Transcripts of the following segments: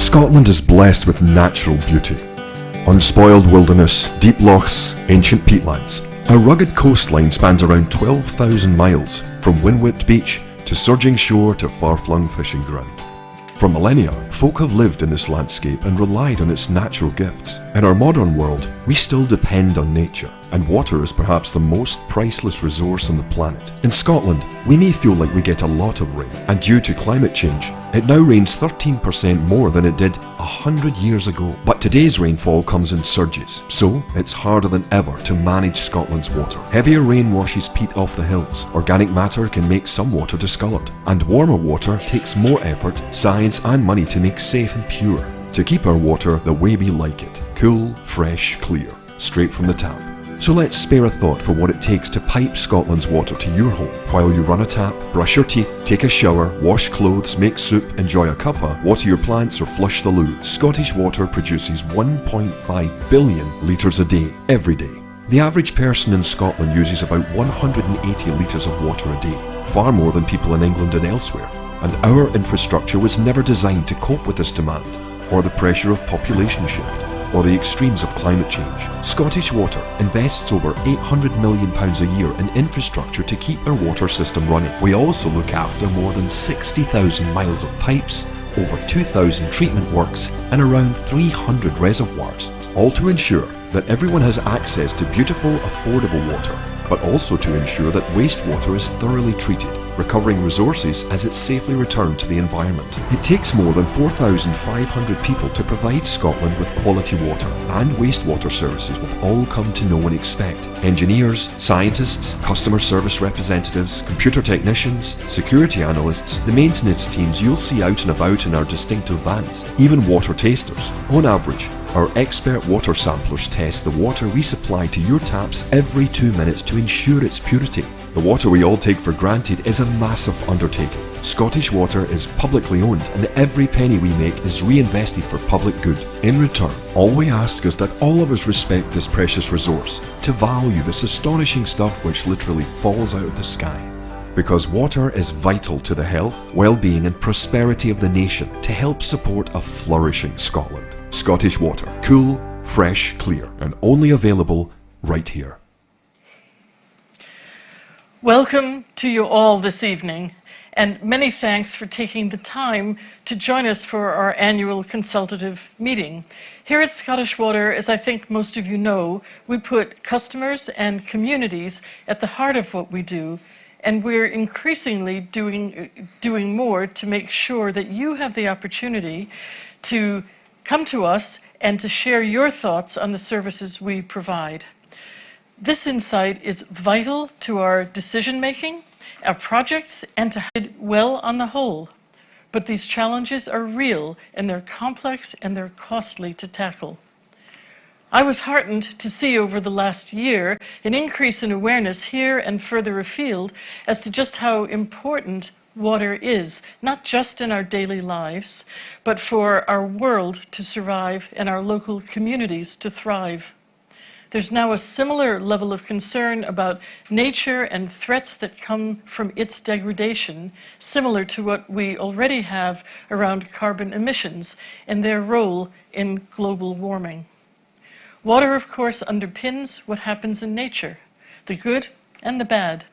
Scotland is blessed with natural beauty. Unspoiled wilderness, deep lochs, ancient peatlands. Our rugged coastline spans around 12,000 miles, from wind-whipped beach to surging shore to far-flung fishing ground. For millennia, folk have lived in this landscape and relied on its natural gifts. In our modern world, we still depend on nature, and water is perhaps the most priceless resource on the planet. In Scotland, we may feel like we get a lot of rain, and due to climate change, it now rains 13% more than it did 100 years ago. But today's rainfall comes in surges, so it's harder than ever to manage Scotland's water. Heavier rain washes peat off the hills, organic matter can make some water discoloured, and warmer water takes more effort, science and money to make safe and pure. To keep our water the way we like it, cool, fresh, clear, straight from the tap. So let's spare a thought for what it takes to pipe Scotland's water to your home while you run a tap, brush your teeth, take a shower, wash clothes, make soup, enjoy a cuppa, water your plants or flush the loo. Scottish Water produces 1.5 billion litres a day, every day. The average person in Scotland uses about 180 litres of water a day, far more than people in England and elsewhere. And our infrastructure was never designed to cope with this demand, or the pressure of population shift, or the extremes of climate change. Scottish Water invests over £800 million a year in infrastructure to keep our water system running. We also look after more than 60,000 miles of pipes, over 2,000 treatment works and around 300 reservoirs, all to ensure that everyone has access to beautiful, affordable water, but also to ensure that wastewater is thoroughly treated, recovering resources as it's safely returned to the environment. It takes more than 4,500 people to provide Scotland with quality water, and wastewater services will all come to know and expect. Engineers, scientists, customer service representatives, computer technicians, security analysts, the maintenance teams you'll see out and about in our distinctive vans, even water tasters. On average, our expert water samplers test the water we supply to your taps every 2 minutes to ensure its purity. The water we all take for granted is a massive undertaking. Scottish Water is publicly owned, and every penny we make is reinvested for public good. In return, all we ask is that all of us respect this precious resource, to value this astonishing stuff which literally falls out of the sky. Because water is vital to the health, well-being and prosperity of the nation to help support a flourishing Scotland. Scottish Water. Cool, fresh, clear, and only available right here. Welcome to you all this evening, and many thanks for taking the time to join us for our annual consultative meeting. Here at Scottish Water, as I think most of you know, we put customers and communities at the heart of what we do, and we're increasingly doing more to make sure that you have the opportunity to come to us and to share your thoughts on the services we provide. This insight is vital to our decision-making, our projects, and to do well on the whole. But these challenges are real, and they're complex, and they're costly to tackle. I was heartened to see over the last year an increase in awareness here and further afield as to just how important water is, not just in our daily lives, but for our world to survive and our local communities to thrive. There's now a similar level of concern about nature and threats that come from its degradation, similar to what we already have around carbon emissions and their role in global warming. Water, of course, underpins what happens in nature, the good and the bad.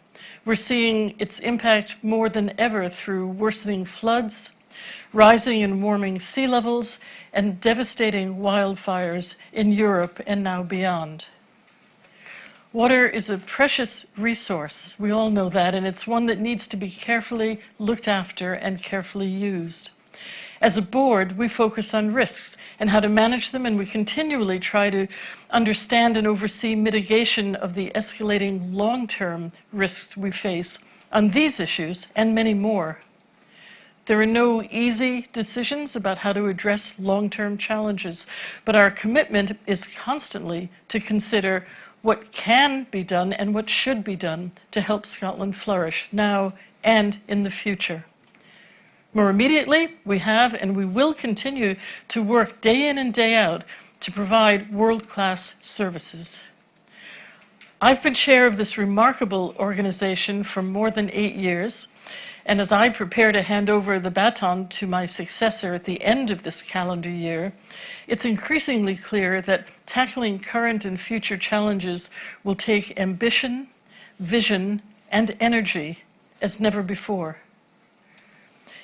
We're seeing its impact more than ever through worsening floods, rising and warming sea levels, and devastating wildfires in Europe and now beyond. Water is a precious resource, we all know that, and it's one that needs to be carefully looked after and carefully used. As a board, we focus on risks and how to manage them, and we continually try to understand and oversee mitigation of the escalating long-term risks we face on these issues and many more. There are no easy decisions about how to address long-term challenges, but our commitment is constantly to consider what can be done and what should be done to help Scotland flourish now and in the future. More immediately, we have and we will continue to work day in and day out to provide world-class services. I've been chair of this remarkable organization for more than 8 years, and as I prepare to hand over the baton to my successor at the end of this calendar year, it's increasingly clear that tackling current and future challenges will take ambition, vision, and energy as never before.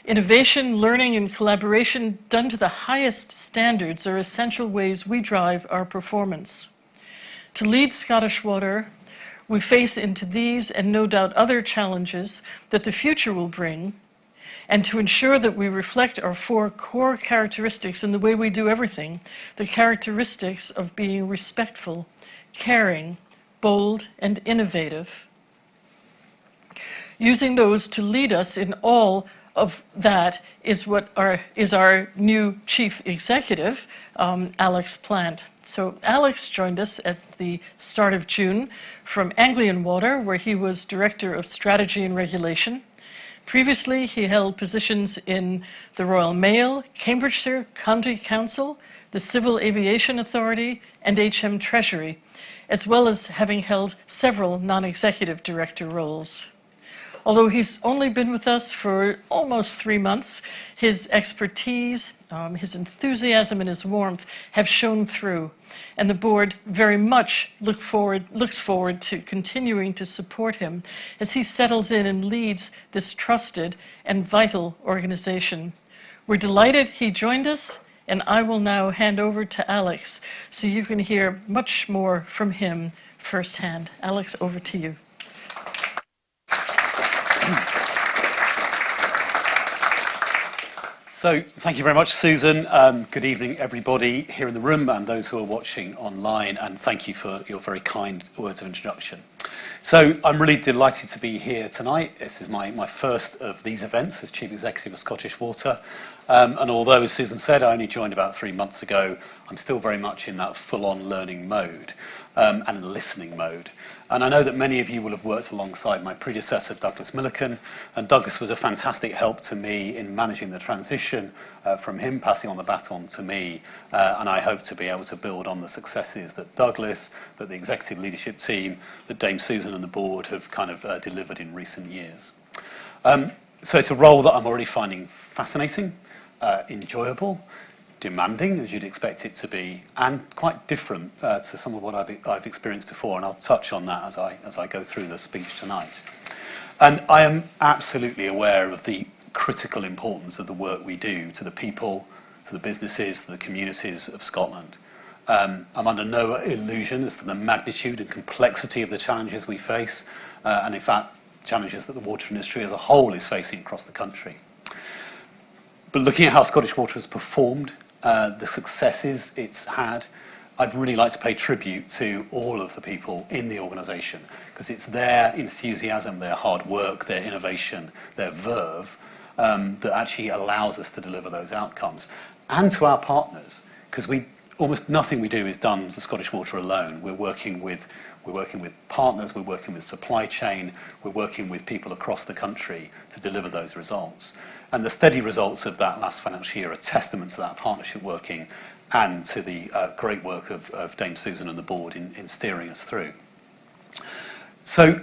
Innovation, learning, and collaboration done to the highest standards are essential ways we drive our performance. To lead Scottish Water, we face into these and no doubt other challenges that the future will bring, and to ensure that we reflect our 4 core characteristics in the way we do everything, the characteristics of being respectful, caring, bold, and innovative. Using those to lead us in all of that is our new chief executive, Alex Plant. So Alex joined us at the start of June from Anglian Water, where he was Director of Strategy and Regulation. Previously, he held positions in the Royal Mail, Cambridgeshire County Council, the Civil Aviation Authority, and HM Treasury, as well as having held several non-executive director roles. Although he's only been with us for almost 3 months, his expertise, his enthusiasm, and his warmth have shown through, and the board very much looks forward to continuing to support him as he settles in and leads this trusted and vital organization. We're delighted he joined us, and I will now hand over to Alex so you can hear much more from him firsthand. Alex, over to you. So, thank you very much, Susan. Good evening, everybody here in the room and those who are watching online, and thank you for your very kind words of introduction. So, I'm really delighted to be here tonight. This is my first of these events as Chief Executive of Scottish Water. And although, as Susan said, I only joined about 3 months ago, I'm still very much in that full-on learning mode and listening mode. And I know that many of you will have worked alongside my predecessor, Douglas Milliken, and Douglas was a fantastic help to me in managing the transition from him passing on the baton to me, and I hope to be able to build on the successes that Douglas, that the executive leadership team, that Dame Susan and the board have kind of delivered in recent years. So it's a role that I'm already finding fascinating, enjoyable, demanding, as you'd expect it to be, and quite different to some of what I've experienced before, and I'll touch on that as I go through the speech tonight. And I am absolutely aware of the critical importance of the work we do to the people, to the businesses, to the communities of Scotland. I'm under no illusion as to the magnitude and complexity of the challenges we face, and in fact, challenges that the water industry as a whole is facing across the country. But looking at how Scottish Water has performed, the successes it's had, I'd really like to pay tribute to all of the people in the organisation, because it's their enthusiasm, their hard work, their innovation, their verve that actually allows us to deliver those outcomes. And to our partners, because almost nothing we do is done for Scottish Water alone. We're working with partners, we're working with supply chain, we're working with people across the country to deliver those results. And the steady results of that last financial year are a testament to that partnership working and to the great work of Dame Susan and the board in steering us through. So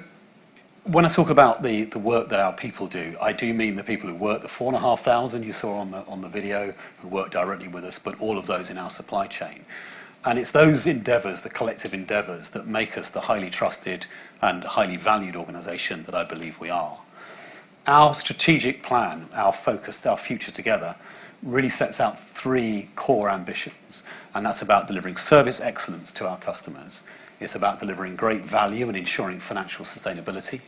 when I talk about the work that our people do, I do mean the people who work, the 4,500 you saw on the video, who work directly with us, but all of those in our supply chain. And it's those endeavours, the collective endeavours, that make us the highly trusted and highly valued organisation that I believe we are. Our strategic plan, our focus, our future together, really sets out 3 core ambitions, and that's about delivering service excellence to our customers. It's about delivering great value and ensuring financial sustainability,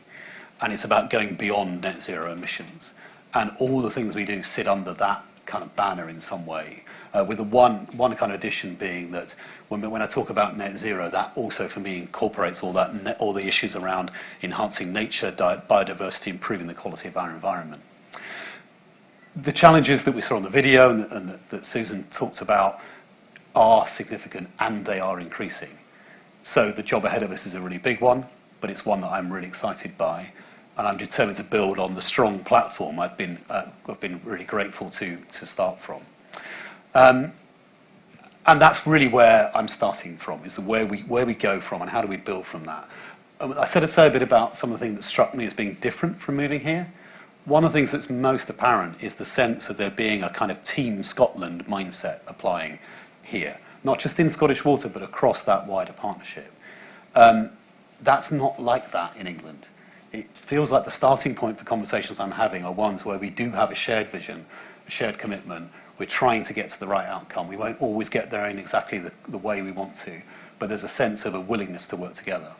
and it's about going beyond net zero emissions. And all the things we do sit under that kind of banner in some way, with the one kind of addition being that when I talk about net zero, that also for me incorporates all the issues around enhancing nature, biodiversity, improving the quality of our environment. The challenges that we saw on the video and that Susan talked about are significant, and they are increasing. So the job ahead of us is a really big one, but it's one that I'm really excited by, and I'm determined to build on the strong platform I've been really grateful to start from. And that's really where I'm starting from, is where we go from and how do we build from that. I said I'd say a bit about some of the things that struck me as being different from moving here. One of the things that's most apparent is the sense of there being a kind of Team Scotland mindset applying here, not just in Scottish Water, but across that wider partnership. That's not like that in England. It feels like the starting point for conversations I'm having are ones where we do have a shared vision, a shared commitment. We're trying to get to the right outcome. We won't always get there in exactly the way we want to, but there's a sense of a willingness to work together.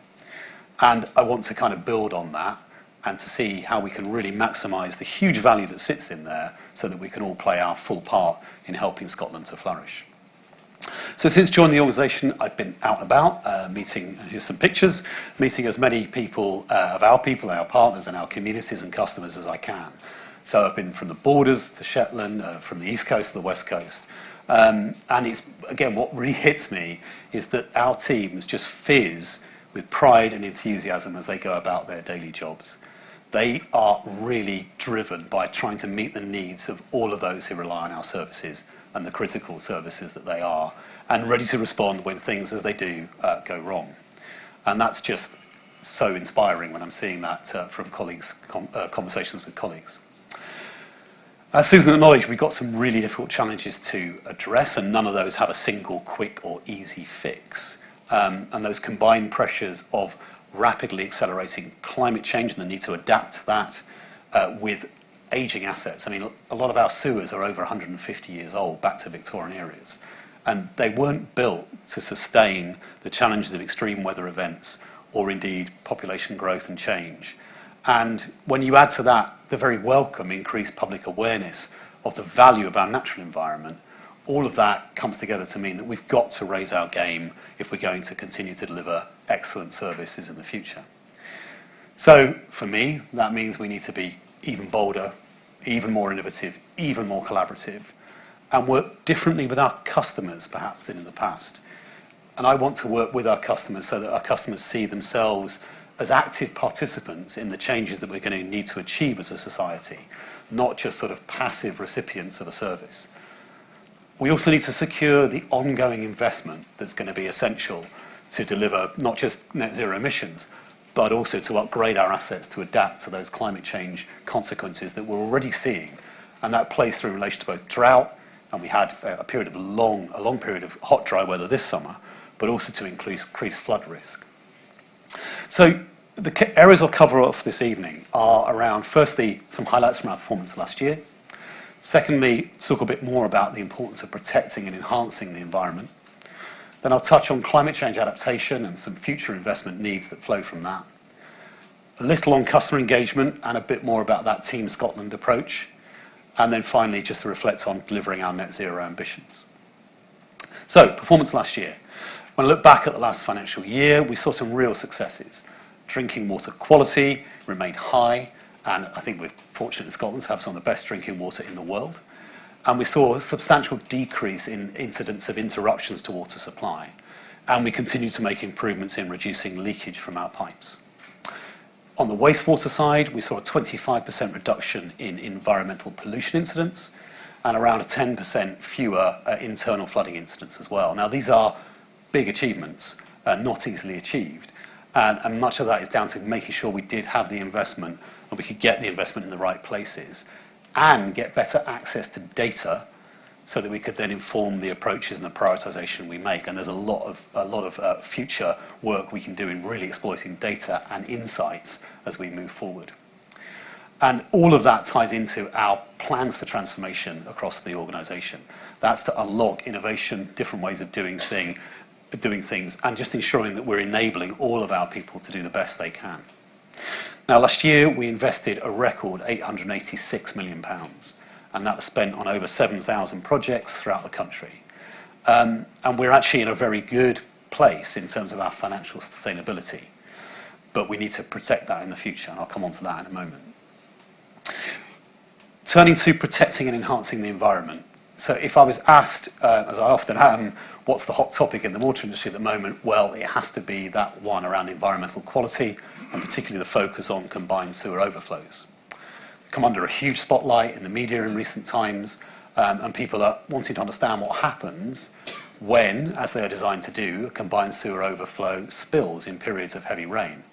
And I want to kind of build on that and to see how we can really maximise the huge value that sits in there so that we can all play our full part in helping Scotland to flourish. So since joining the organisation, I've been out and about, meeting, here's some pictures, meeting as many people, our partners and our communities and customers as I can. So I've been from the borders to Shetland, from the East Coast to the West Coast. And it's, again, what really hits me is that our teams just fizz with pride and enthusiasm as they go about their daily jobs. They are really driven by trying to meet the needs of all of those who rely on our services and the critical services that they are, and ready to respond when things, as they do, go wrong. And that's just so inspiring when I'm seeing that from colleagues, conversations with colleagues. As Susan acknowledged, we've got some really difficult challenges to address, and none of those have a single quick or easy fix. And those combined pressures of rapidly accelerating climate change and the need to adapt to that with ageing assets. I mean, a lot of our sewers are over 150 years old, back to Victorian eras, and they weren't built to sustain the challenges of extreme weather events or indeed population growth and change. And when you add to that the very welcome increased public awareness of the value of our natural environment, all of that comes together to mean that we've got to raise our game if we're going to continue to deliver excellent services in the future. So for me, that means we need to be even bolder, even more innovative, even more collaborative, and work differently with our customers perhaps than in the past. And I want to work with our customers so that our customers see themselves as active participants in the changes that we're going to need to achieve as a society, not just sort of passive recipients of a service. We also need to secure the ongoing investment that's going to be essential to deliver not just net zero emissions, but also to upgrade our assets to adapt to those climate change consequences that we're already seeing. And that plays through in relation to both drought, and we had a long period of hot, dry weather this summer, but also to increase flood risk. So the areas I'll cover off this evening are around, firstly, some highlights from our performance last year. Secondly, talk a bit more about the importance of protecting and enhancing the environment. Then I'll touch on climate change adaptation and some future investment needs that flow from that. A little on customer engagement and a bit more about that Team Scotland approach. And then finally, just to reflect on delivering our net zero ambitions. So, performance last year. When I look back at the last financial year, we saw some real successes. Drinking water quality remained high, and I think we're fortunate in Scotland to have some of the best drinking water in the world. And we saw a substantial decrease in incidents of interruptions to water supply. And we continue to make improvements in reducing leakage from our pipes. On the wastewater side, we saw a 25% reduction in environmental pollution incidents and around a 10% fewer internal flooding incidents as well. Now, these are big achievements, not easily achieved. And much of that is down to making sure we did have the investment and we could get the investment in the right places and get better access to data so that we could then inform the approaches and the prioritisation we make. And there's a lot of future work we can do in really exploiting data and insights as we move forward. And all of that ties into our plans for transformation across the organisation. That's to unlock innovation, different ways of doing things, and just ensuring that we're enabling all of our people to do the best they can. Now, last year, we invested a record £886 million, and that was spent on over 7,000 projects throughout the country. And we're actually in a very good place in terms of our financial sustainability, but we need to protect that in the future, and I'll come on to that in a moment. Turning to protecting and enhancing the environment. So if I was asked, as I often am, what's the hot topic in the water industry at the moment? Well, it has to be that one around environmental quality, and particularly the focus on combined sewer overflows. Come under a huge spotlight in the media in recent times, and people are wanting to understand what happens when, as they are designed to do, a combined sewer overflow spills in periods of heavy rain.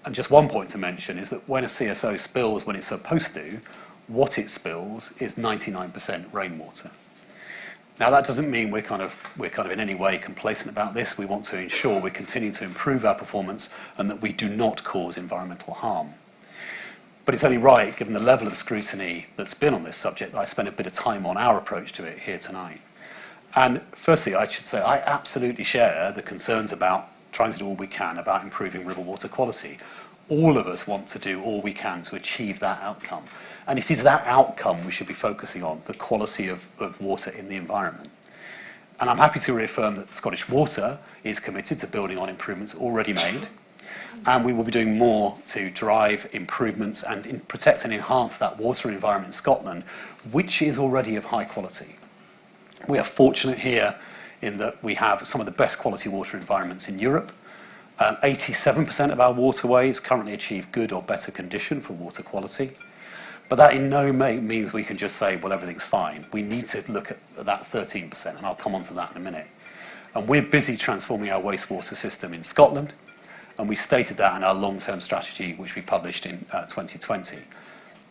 And just one point to mention is that when a CSO spills when it's supposed to, what it spills is 99% rainwater. Now that doesn't mean we're kind of in any way complacent about this. We want to ensure we continue to improve our performance and that we do not cause environmental harm. But it's only right, given the level of scrutiny that's been on this subject, that I spend a bit of time on our approach to it here tonight. And firstly, I should say I absolutely share the concerns about trying to do all we can about improving river water quality. All of us want to do all we can to achieve that outcome. And it is that outcome we should be focusing on, the quality of water in the environment. And I'm happy to reaffirm that Scottish Water is committed to building on improvements already made. And we will be doing more to drive improvements and protect and enhance that water environment in Scotland, which is already of high quality. We are fortunate here in that we have some of the best quality water environments in Europe. 87% of our waterways currently achieve good or better condition for water quality. But that in no way means we can just say, well, everything's fine. We need to look at that 13%, and I'll come on to that in a minute. And we're busy transforming our wastewater system in Scotland, and we stated that in our long-term strategy, which we published in 2020.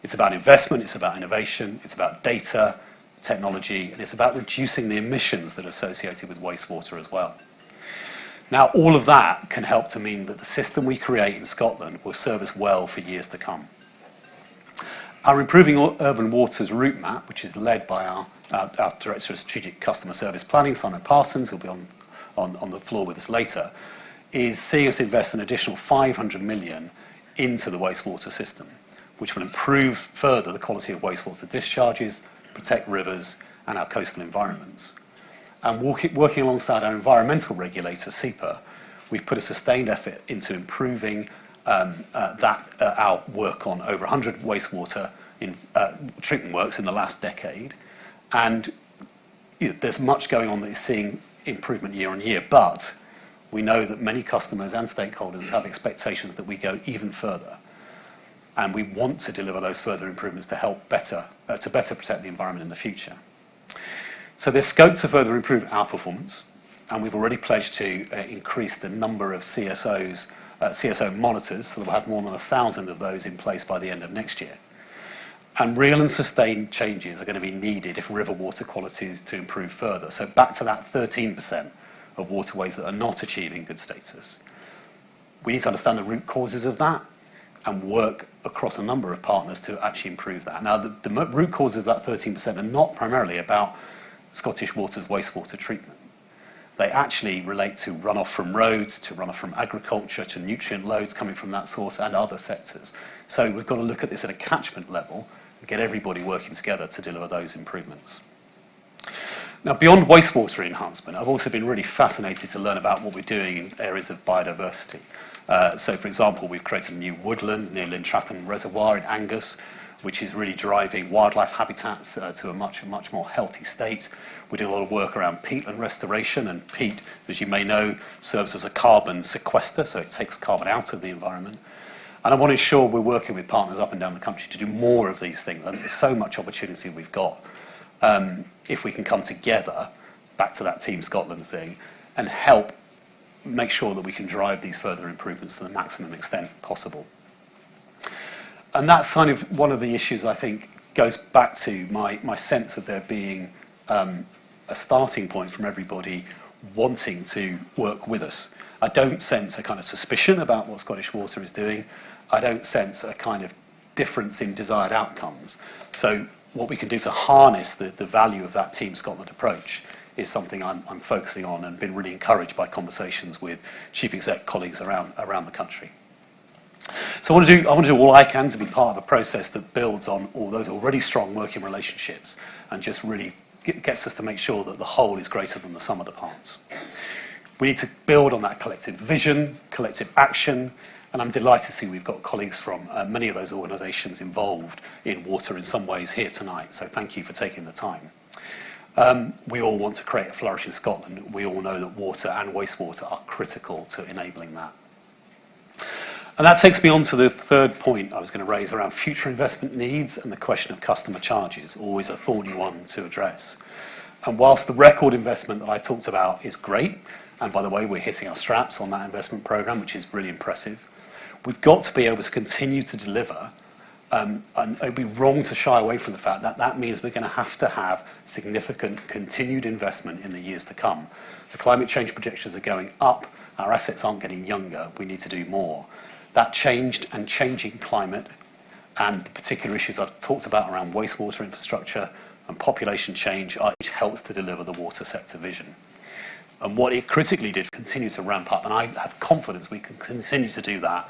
It's about investment, it's about innovation, it's about data, technology, and it's about reducing the emissions that are associated with wastewater as well. Now, all of that can help to mean that the system we create in Scotland will serve us well for years to come. Our Improving Urban Waters route map, which is led by our Director of Strategic Customer Service Planning, Simon Parsons, who'll be on the floor with us later, is seeing us invest an additional 500 million into the wastewater system, which will improve further the quality of wastewater discharges, protect rivers and our coastal environments. And working alongside our environmental regulator, SEPA, we've put a sustained effort into improving our work on over 100 wastewater treatment works in the last decade. And there's much going on that is seeing improvement year on year, but we know that many customers and stakeholders have expectations that we go even further. And we want to deliver those further improvements to help better protect the environment in the future. So there's scope to further improve our performance, and we've already pledged to increase the number of CSO monitors, so that we'll have more than 1,000 of those in place by the end of next year. And real and sustained changes are going to be needed if river water quality is to improve further. So back to that 13% of waterways that are not achieving good status. We need to understand the root causes of that and work across a number of partners to actually improve that. Now, the root causes of that 13% are not primarily about Scottish Water's wastewater treatment. They actually relate to runoff from roads, to runoff from agriculture, to nutrient loads coming from that source and other sectors. So we've got to look at this at a catchment level and get everybody working together to deliver those improvements. Now, beyond wastewater enhancement, I've also been really fascinated to learn about what we're doing in areas of biodiversity. So, for example, we've created a new woodland near Lintratham Reservoir in Angus, which is really driving wildlife habitats to a much more healthy state. We do a lot of work around peatland restoration, and peat, as you may know, serves as a carbon sequester, so it takes carbon out of the environment. And I want to ensure we're working with partners up and down the country to do more of these things. And there's so much opportunity we've got. If we can come together, back to that Team Scotland thing, and help make sure that we can drive these further improvements to the maximum extent possible. And that's kind of one of the issues, I think, goes back to my sense of there being a starting point from everybody wanting to work with us. I don't sense a kind of suspicion about what Scottish Water is doing. I don't sense a kind of difference in desired outcomes. So what we can do to harness the value of that Team Scotland approach is something I'm focusing on, and been really encouraged by conversations with chief exec colleagues around the country. So I want to do all I can to be part of a process that builds on all those already strong working relationships and just really gets us to make sure that the whole is greater than the sum of the parts. We need to build on that collective vision, collective action, and I'm delighted to see we've got colleagues from many of those organisations involved in water in some ways here tonight, so thank you for taking the time. We all want to create a flourishing Scotland. We all know that water and wastewater are critical to enabling that. And that takes me on to the third point I was going to raise around future investment needs and the question of customer charges, always a thorny one to address. And whilst the record investment that I talked about is great, and by the way, we're hitting our straps on that investment programme, which is really impressive, We've got to be able to continue to deliver, and it would be wrong to shy away from the fact that that means we're going to have significant continued investment in the years to come. The climate change projections are going up, our assets aren't getting younger, we need to do more. That changed and changing climate and the particular issues I've talked about around wastewater infrastructure and population change which helps to deliver the water sector vision. And what it critically did continue to ramp up, and I have confidence we can continue to do that,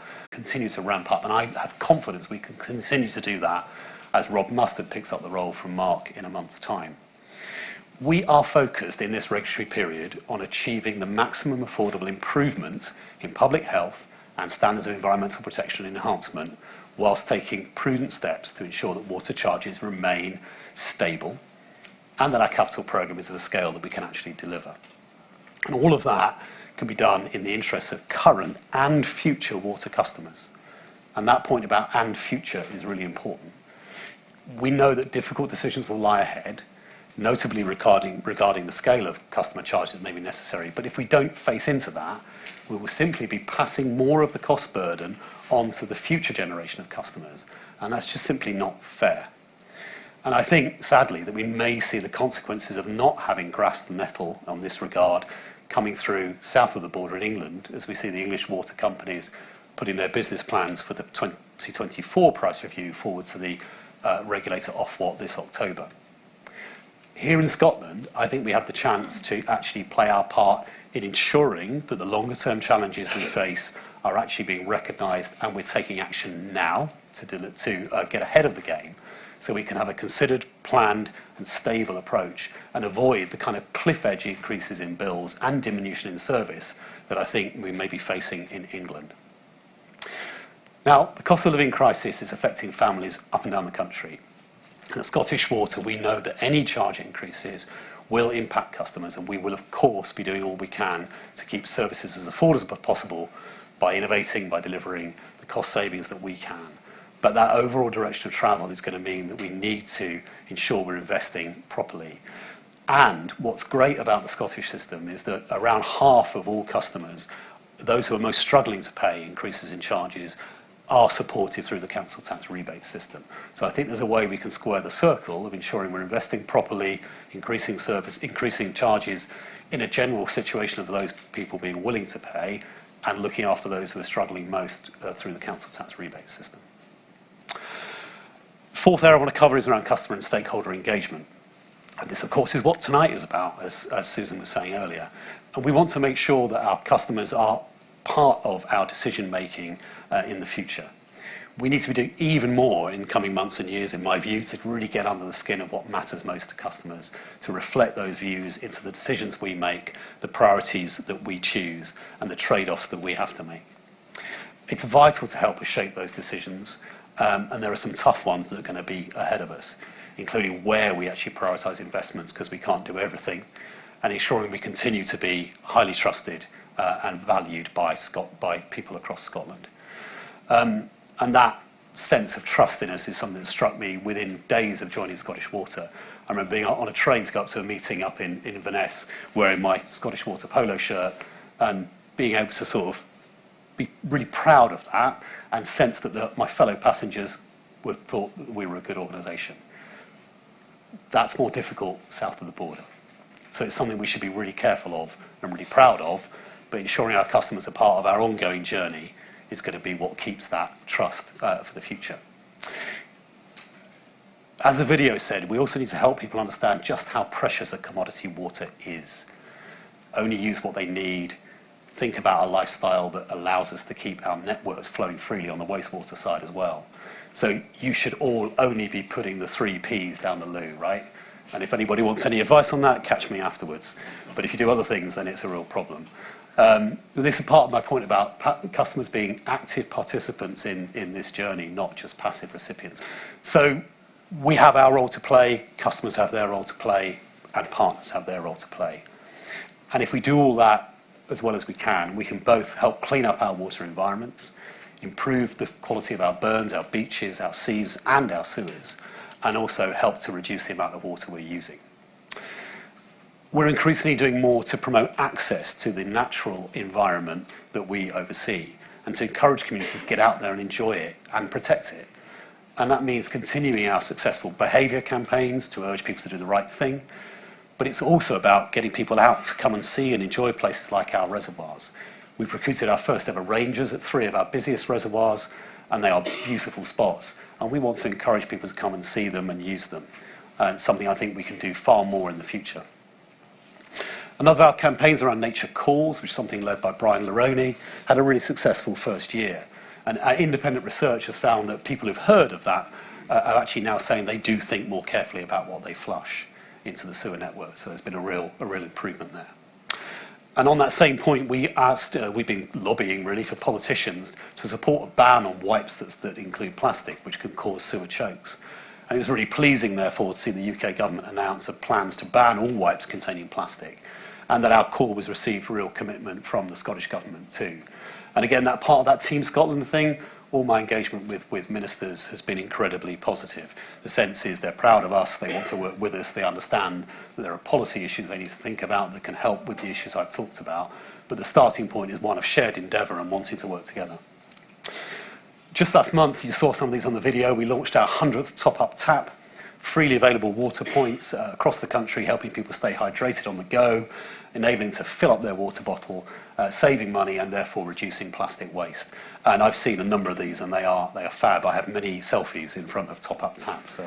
as Rob Mustard picks up the role from Mark in a month's time. We are focused in this regulatory period on achieving the maximum affordable improvements in public health and standards of environmental protection and enhancement, whilst taking prudent steps to ensure that water charges remain stable and that our capital programme is of a scale that we can actually deliver. And all of that can be done in the interests of current and future water customers. And that point about and future is really important. We know that difficult decisions will lie ahead, notably regarding the scale of customer charges that may be necessary. But if we don't face into that, we will simply be passing more of the cost burden onto the future generation of customers. And that's just simply not fair. And I think, sadly, that we may see the consequences of not having grasped the nettle on this regard coming through south of the border in England, as we see the English water companies putting their business plans for the 2024 price review forward to the regulator Ofwat this October. Here in Scotland, I think we have the chance to actually play our part in ensuring that the longer term challenges we face are actually being recognised, and we're taking action now to get ahead of the game, so we can have a considered, planned and stable approach and avoid the kind of cliff edge increases in bills and diminution in service that I think we may be facing in England. Now, the cost of living crisis is affecting families up and down the country. And at Scottish Water, we know that any charge increases will impact customers, and we will, of course, be doing all we can to keep services as affordable as possible by innovating, by delivering the cost savings that we can. But that overall direction of travel is going to mean that we need to ensure we're investing properly. And what's great about the Scottish system is that around half of all customers, those who are most struggling to pay increases in charges, are supported through the council tax rebate system. So I think there's a way we can square the circle of ensuring we're investing properly, increasing service, increasing charges in a general situation of those people being willing to pay, and looking after those who are struggling most through the council tax rebate system. Fourth area I want to cover is around customer and stakeholder engagement. And this, of course, is what tonight is about, as Susan was saying earlier. And we want to make sure that our customers are part of our decision-making in the future. We need to be doing even more in coming months and years, in my view, to really get under the skin of what matters most to customers, to reflect those views into the decisions we make, the priorities that we choose, and the trade-offs that we have to make. It's vital to help us shape those decisions, and there are some tough ones that are going to be ahead of us, including where we actually prioritise investments, because we can't do everything, and ensuring we continue to be highly trusted and valued by people across Scotland. And that sense of trust in us is something that struck me within days of joining Scottish Water. I remember being on a train to go up to a meeting up in Inverness, wearing my Scottish Water polo shirt, and being able to sort of be really proud of that and sense that my fellow passengers thought that we were a good organisation. That's more difficult south of the border. So it's something we should be really careful of and really proud of, but ensuring our customers are part of our ongoing journey is going to be what keeps that trust for the future. As the video said, we also need to help people understand just how precious a commodity water is. Only use what they need. Think about a lifestyle that allows us to keep our networks flowing freely on the wastewater side as well. So you should all only be putting the 3 Ps down the loo, right? And if anybody wants any advice on that, catch me afterwards. But if you do other things, then it's a real problem. This is part of my point about customers being active participants in this journey, not just passive recipients. So we have our role to play, customers have their role to play, and partners have their role to play. And if we do all that as well as we can both help clean up our water environments, improve the quality of our burns, our beaches, our seas, and our sewers, and also help to reduce the amount of water we're using. We're increasingly doing more to promote access to the natural environment that we oversee. and to encourage communities to get out there and enjoy it and protect it. And that means continuing our successful behaviour campaigns to urge people to do the right thing. But it's also about getting people out to come and see and enjoy places like our reservoirs. We've recruited our first ever rangers at 3 of our busiest reservoirs, and they are beautiful spots. And we want to encourage people to come and see them and use them. And something I think we can do far more in the future. Another of our campaigns around Nature Calls, which is something led by Brian Laroni, had a really successful first year. And our independent research has found that people who've heard of that are actually now saying they do think more carefully about what they flush into the sewer network. So there's been a real improvement there. And on that same point, we've been lobbying really for politicians to support a ban on wipes that include plastic, which can cause sewer chokes. And it was really pleasing, therefore, to see the UK government announce plans to ban all wipes containing plastic, and that our call was received real commitment from the Scottish Government too. And again, that part of that Team Scotland thing, all my engagement with ministers has been incredibly positive. The sense is they're proud of us, they want to work with us, they understand that there are policy issues they need to think about that can help with the issues I've talked about, but the starting point is one of shared endeavour and wanting to work together. Just last month, you saw some of these on the video, we launched our 100th top-up tap, freely available water points across the country, helping people stay hydrated on the go, enabling to fill up their water bottle, saving money and therefore reducing plastic waste. And I've seen a number of these and they are fab. I have many selfies in front of top-up taps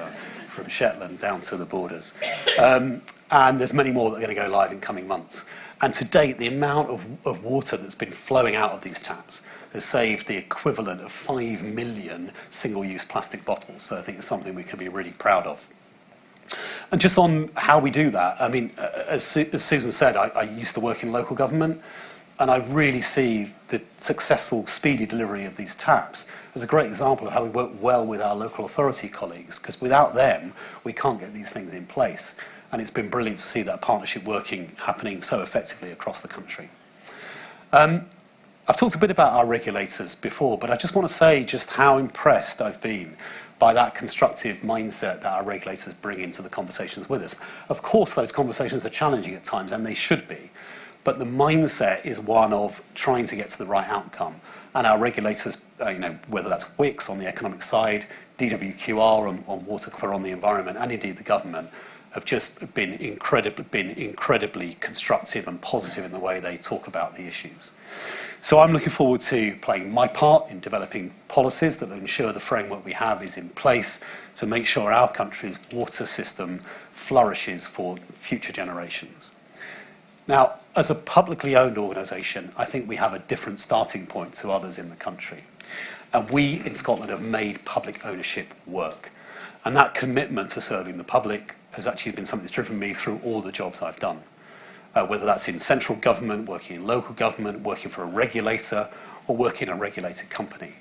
from Shetland down to the borders. And there's many more that are going to go live in coming months. And to date, the amount of water that's been flowing out of these taps has saved the equivalent of 5 million single-use plastic bottles. So I think it's something we can be really proud of. And just on how we do that, I mean, as Susan said, I used to work in local government, and I really see the successful, speedy delivery of these taps as a great example of how we work well with our local authority colleagues, because without them, we can't get these things in place. And it's been brilliant to see that partnership happening so effectively across the country. I've talked a bit about our regulators before, but I just want to say just how impressed I've been by that constructive mindset that our regulators bring into the conversations with us. Of course, those conversations are challenging at times, and they should be, but the mindset is one of trying to get to the right outcome. And our regulators, whether that's WICS on the economic side, DWQR on water on the environment, and indeed the government, have just been incredibly constructive and positive in the way they talk about the issues. So I'm looking forward to playing my part in developing policies that will ensure the framework we have is in place to make sure our country's water system flourishes for future generations. Now, as a publicly owned organisation, I think we have a different starting point to others in the country. And we in Scotland have made public ownership work. And that commitment to serving the public has actually been something that's driven me through all the jobs I've done. Whether that's in central government, working in local government, working for a regulator, or working in a regulated company.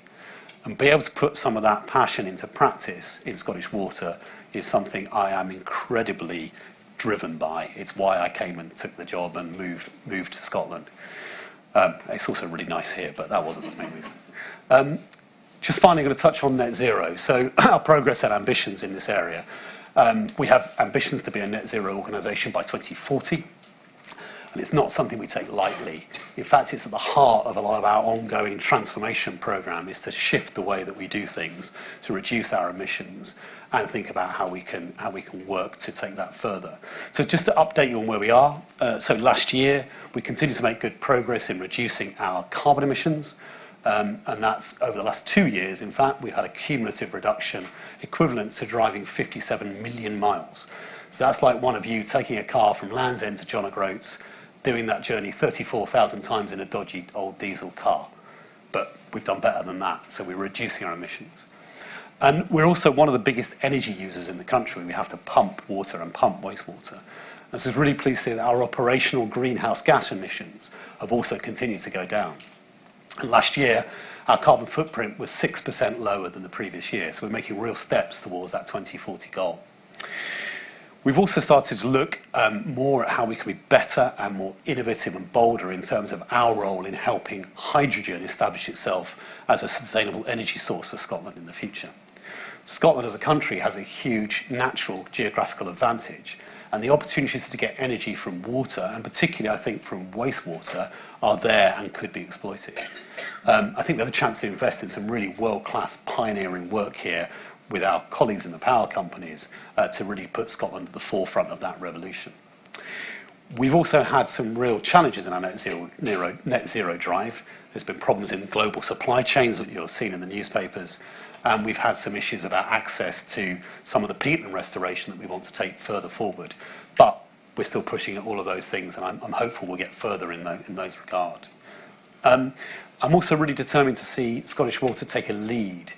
And be able to put some of that passion into practice in Scottish Water is something I am incredibly driven by. It's why I came and took the job and moved to Scotland. It's also really nice here, but that wasn't the main reason. Just finally going to touch on net zero. So our progress and ambitions in this area. We have ambitions to be a net zero organisation by 2040. And it's not something we take lightly. In fact, it's at the heart of a lot of our ongoing transformation programme, is to shift the way that we do things, to reduce our emissions, and think about how we can work to take that further. So just to update you on where we are, so last year we continued to make good progress in reducing our carbon emissions, and that's over the last 2 years. In fact, we've had a cumulative reduction equivalent to driving 57 million miles. So that's like one of you taking a car from Land's End to John O'Groats, doing that journey 34,000 times in a dodgy old diesel car. But we've done better than that, so we're reducing our emissions. And we're also one of the biggest energy users in the country. We have to pump water and pump wastewater. And so it's really pleased to see that our operational greenhouse gas emissions have also continued to go down. And last year, our carbon footprint was 6% lower than the previous year, so we're making real steps towards that 2040 goal. We've also started to look more at how we can be better and more innovative and bolder in terms of our role in helping hydrogen establish itself as a sustainable energy source for Scotland in the future. Scotland as a country has a huge natural geographical advantage, and the opportunities to get energy from water, and particularly I think from wastewater, are there and could be exploited. I think we have a chance to invest in some really world-class pioneering work here with our colleagues in the power companies to really put Scotland at the forefront of that revolution. We've also had some real challenges in our net zero drive. There's been problems in global supply chains that you've seen in the newspapers, and we've had some issues about access to some of the peatland restoration that we want to take further forward. But we're still pushing at all of those things, and I'm hopeful we'll get further in those regards. I'm also really determined to see Scottish Water take a lead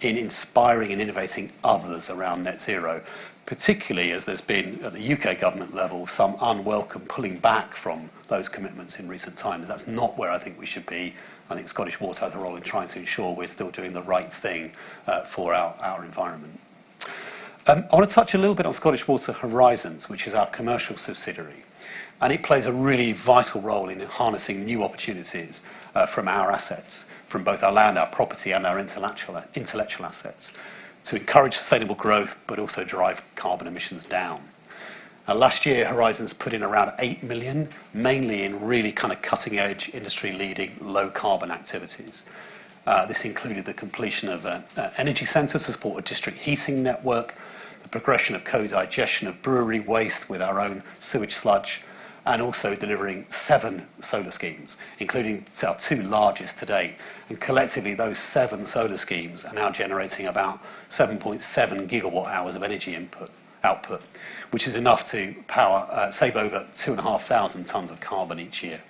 in inspiring and innovating others around net zero, particularly as there's been, at the UK government level, some unwelcome pulling back from those commitments in recent times. That's not where I think we should be. I think Scottish Water has a role in trying to ensure we're still doing the right thing for our environment. I want to touch a little bit on Scottish Water Horizons, which is our commercial subsidiary. And it plays a really vital role in harnessing new opportunities from our assets, from both our land, our property, and our intellectual assets, to encourage sustainable growth, but also drive carbon emissions down. Last year, Horizons put in around 8 million, mainly in really kind of cutting-edge, industry-leading, low-carbon activities. This included the completion of an energy centre to support a district heating network, the progression of co-digestion of brewery waste with our own sewage sludge, and also delivering 7 solar schemes, including our 2 largest to date. And collectively, those 7 solar schemes are now generating about 7.7 gigawatt hours of energy output, which is enough to save over 2,500 tonnes of carbon each year.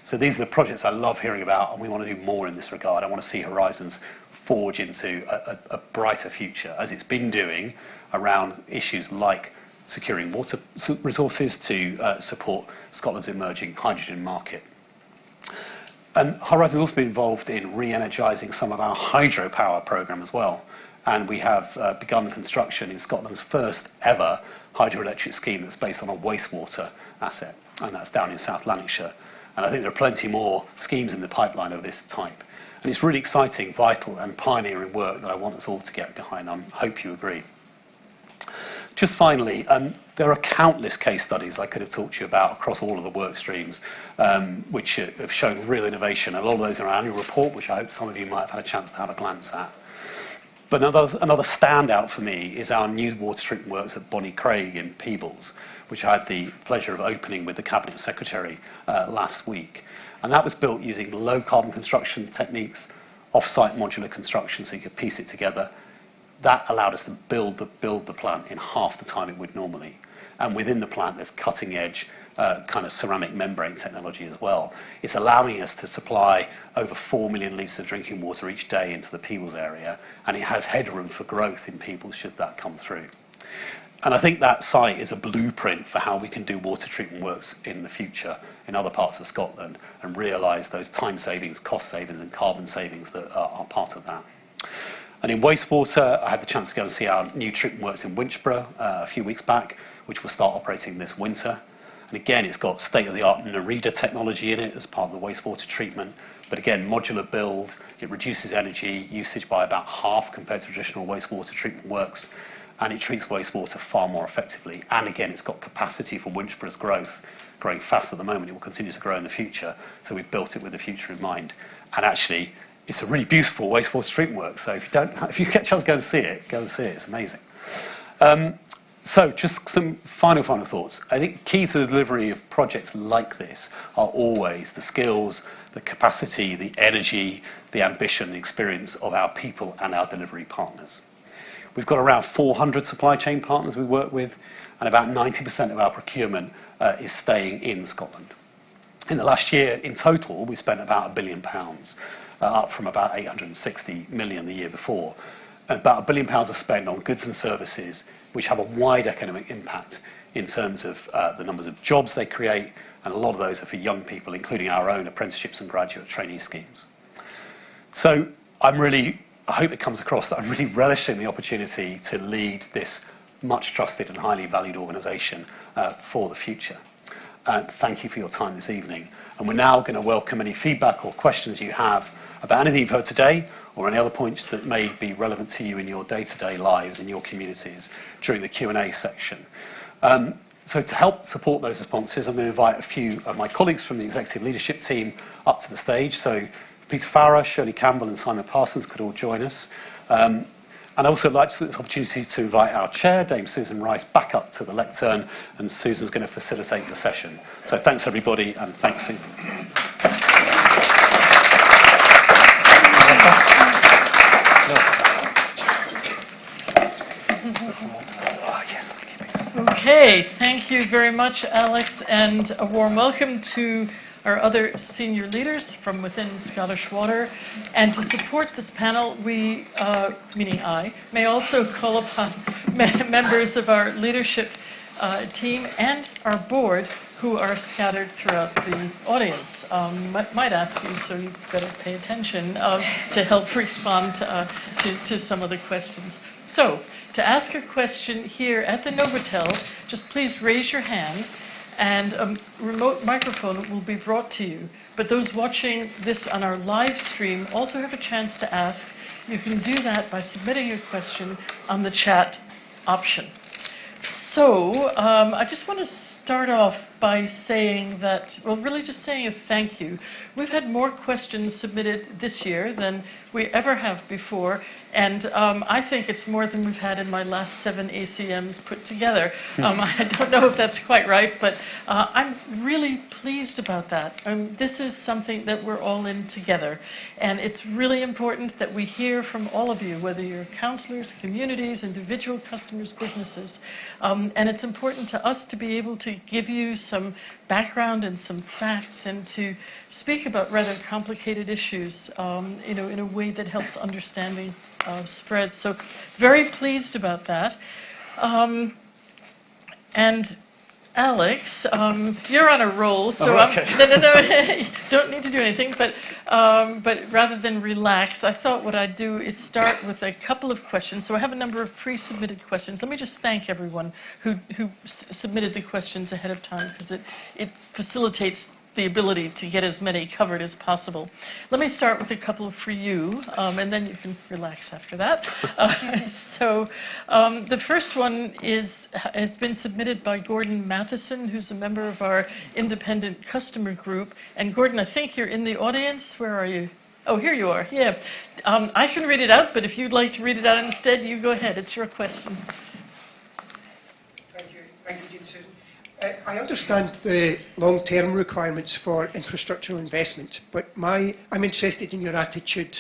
So these are the projects I love hearing about, and we want to do more in this regard. I want to see Horizons forge into a brighter future, as it's been doing around issues like securing water resources to support Scotland's emerging hydrogen market. And Horizons has also been involved in re-energising some of our hydropower programme as well. And we have begun construction in Scotland's first ever hydroelectric scheme that's based on a wastewater asset, and that's down in South Lanarkshire. And I think there are plenty more schemes in the pipeline of this type. And it's really exciting, vital and pioneering work that I want us all to get behind. I hope you agree. Just finally, there are countless case studies I could have talked to you about across all of the work streams, which have shown real innovation. A lot of those are in our annual report, which I hope some of you might have had a chance to have a glance at. But another standout for me is our new water treatment works at Bonnie Craig in Peebles, which I had the pleasure of opening with the Cabinet Secretary last week. And that was built using low-carbon construction techniques, off-site modular construction, so you could piece it together. That allowed us to build the plant in half the time it would normally. And within the plant, there's cutting-edge kind of ceramic membrane technology as well. It's allowing us to supply over 4 million litres of drinking water each day into the Peebles area, and it has headroom for growth in Peebles should that come through. And I think that site is a blueprint for how we can do water treatment works in the future in other parts of Scotland and realise those time savings, cost savings and carbon savings that are part of that. And in wastewater, I had the chance to go and see our new treatment works in Winchborough a few weeks back, which will start operating this winter. And again, it's got state-of-the-art Nerida technology in it as part of the wastewater treatment. But again, modular build, it reduces energy usage by about half compared to traditional wastewater treatment works. And it treats wastewater far more effectively. And again, it's got capacity for Winchborough's growth, growing fast at the moment. It will continue to grow in the future. So we've built it with the future in mind. And actually, it's a really beautiful wastewater treatment work. So if you get a chance to go and see it, go and see it. It's amazing. So just some final thoughts. I think key to the delivery of projects like this are always the skills, the capacity, the energy, the ambition, the experience of our people and our delivery partners. We've got around 400 supply chain partners we work with, and about 90% of our procurement is staying in Scotland. In the last year, in total, we spent about £1 billion, up from about 860 million the year before. About £1 billion are spent on goods and services which have a wide economic impact in terms of the numbers of jobs they create, and a lot of those are for young people, including our own apprenticeships and graduate trainee schemes. So I hope it comes across that I'm really relishing the opportunity to lead this much trusted and highly valued organisation for the future. Thank you for your time this evening. And we're now going to welcome any feedback or questions you have about anything you've heard today or any other points that may be relevant to you in your day-to-day lives, in your communities, during the Q&A section. So to help support those responses, I'm going to invite a few of my colleagues from the executive leadership team up to the stage. So Peter Farrer, Shirley Campbell and Simon Parsons could all join us. And I'd also like to take this opportunity to invite our chair, Dame Susan Rice, back up to the lectern, and Susan's going to facilitate the session. So thanks everybody, and thanks Susan. Okay, thank you very much, Alex, and a warm welcome to our other senior leaders from within Scottish Water. And to support this panel, we, meaning I, may also call upon members of our leadership team and our board who are scattered throughout the audience. Might ask you, so you better pay attention, to help respond to some of the questions. So, to ask a question here at the Novotel, just please raise your hand, and a remote microphone will be brought to you. But those watching this on our live stream also have a chance to ask. You can do that by submitting a question on the chat option. So, I just want to start off by saying that, well, really just saying a thank you. We've had more questions submitted this year than we ever have before, and I think it's more than we've had in my last 7 ACMs put together. I don't know if that's quite right, but I'm really pleased about that. This is something that we're all in together, and it's really important that we hear from all of you, whether you're councillors, communities, individual customers, businesses, and it's important to us to be able to give you some background and some facts, and to speak about rather complicated issues, in a way that helps understanding spread. So very pleased about that. And Alex, you're on a roll, so okay. No, don't need to do anything, but rather than relax, I thought what I'd do is start with a couple of questions. So I have a number of pre-submitted questions. Let me just thank everyone who submitted the questions ahead of time, because it facilitates the ability to get as many covered as possible. Let me start with a couple for you, and then you can relax after that. So the first one has been submitted by Gordon Matheson, who's a member of our independent customer group. And Gordon, I think you're in the audience. Where are you? Oh, here you are. Yeah. I can read it out, but if you'd like to read it out instead, you go ahead. It's your question. Thank you, Susan. I understand the long-term requirements for infrastructural investment, but I'm interested in your attitude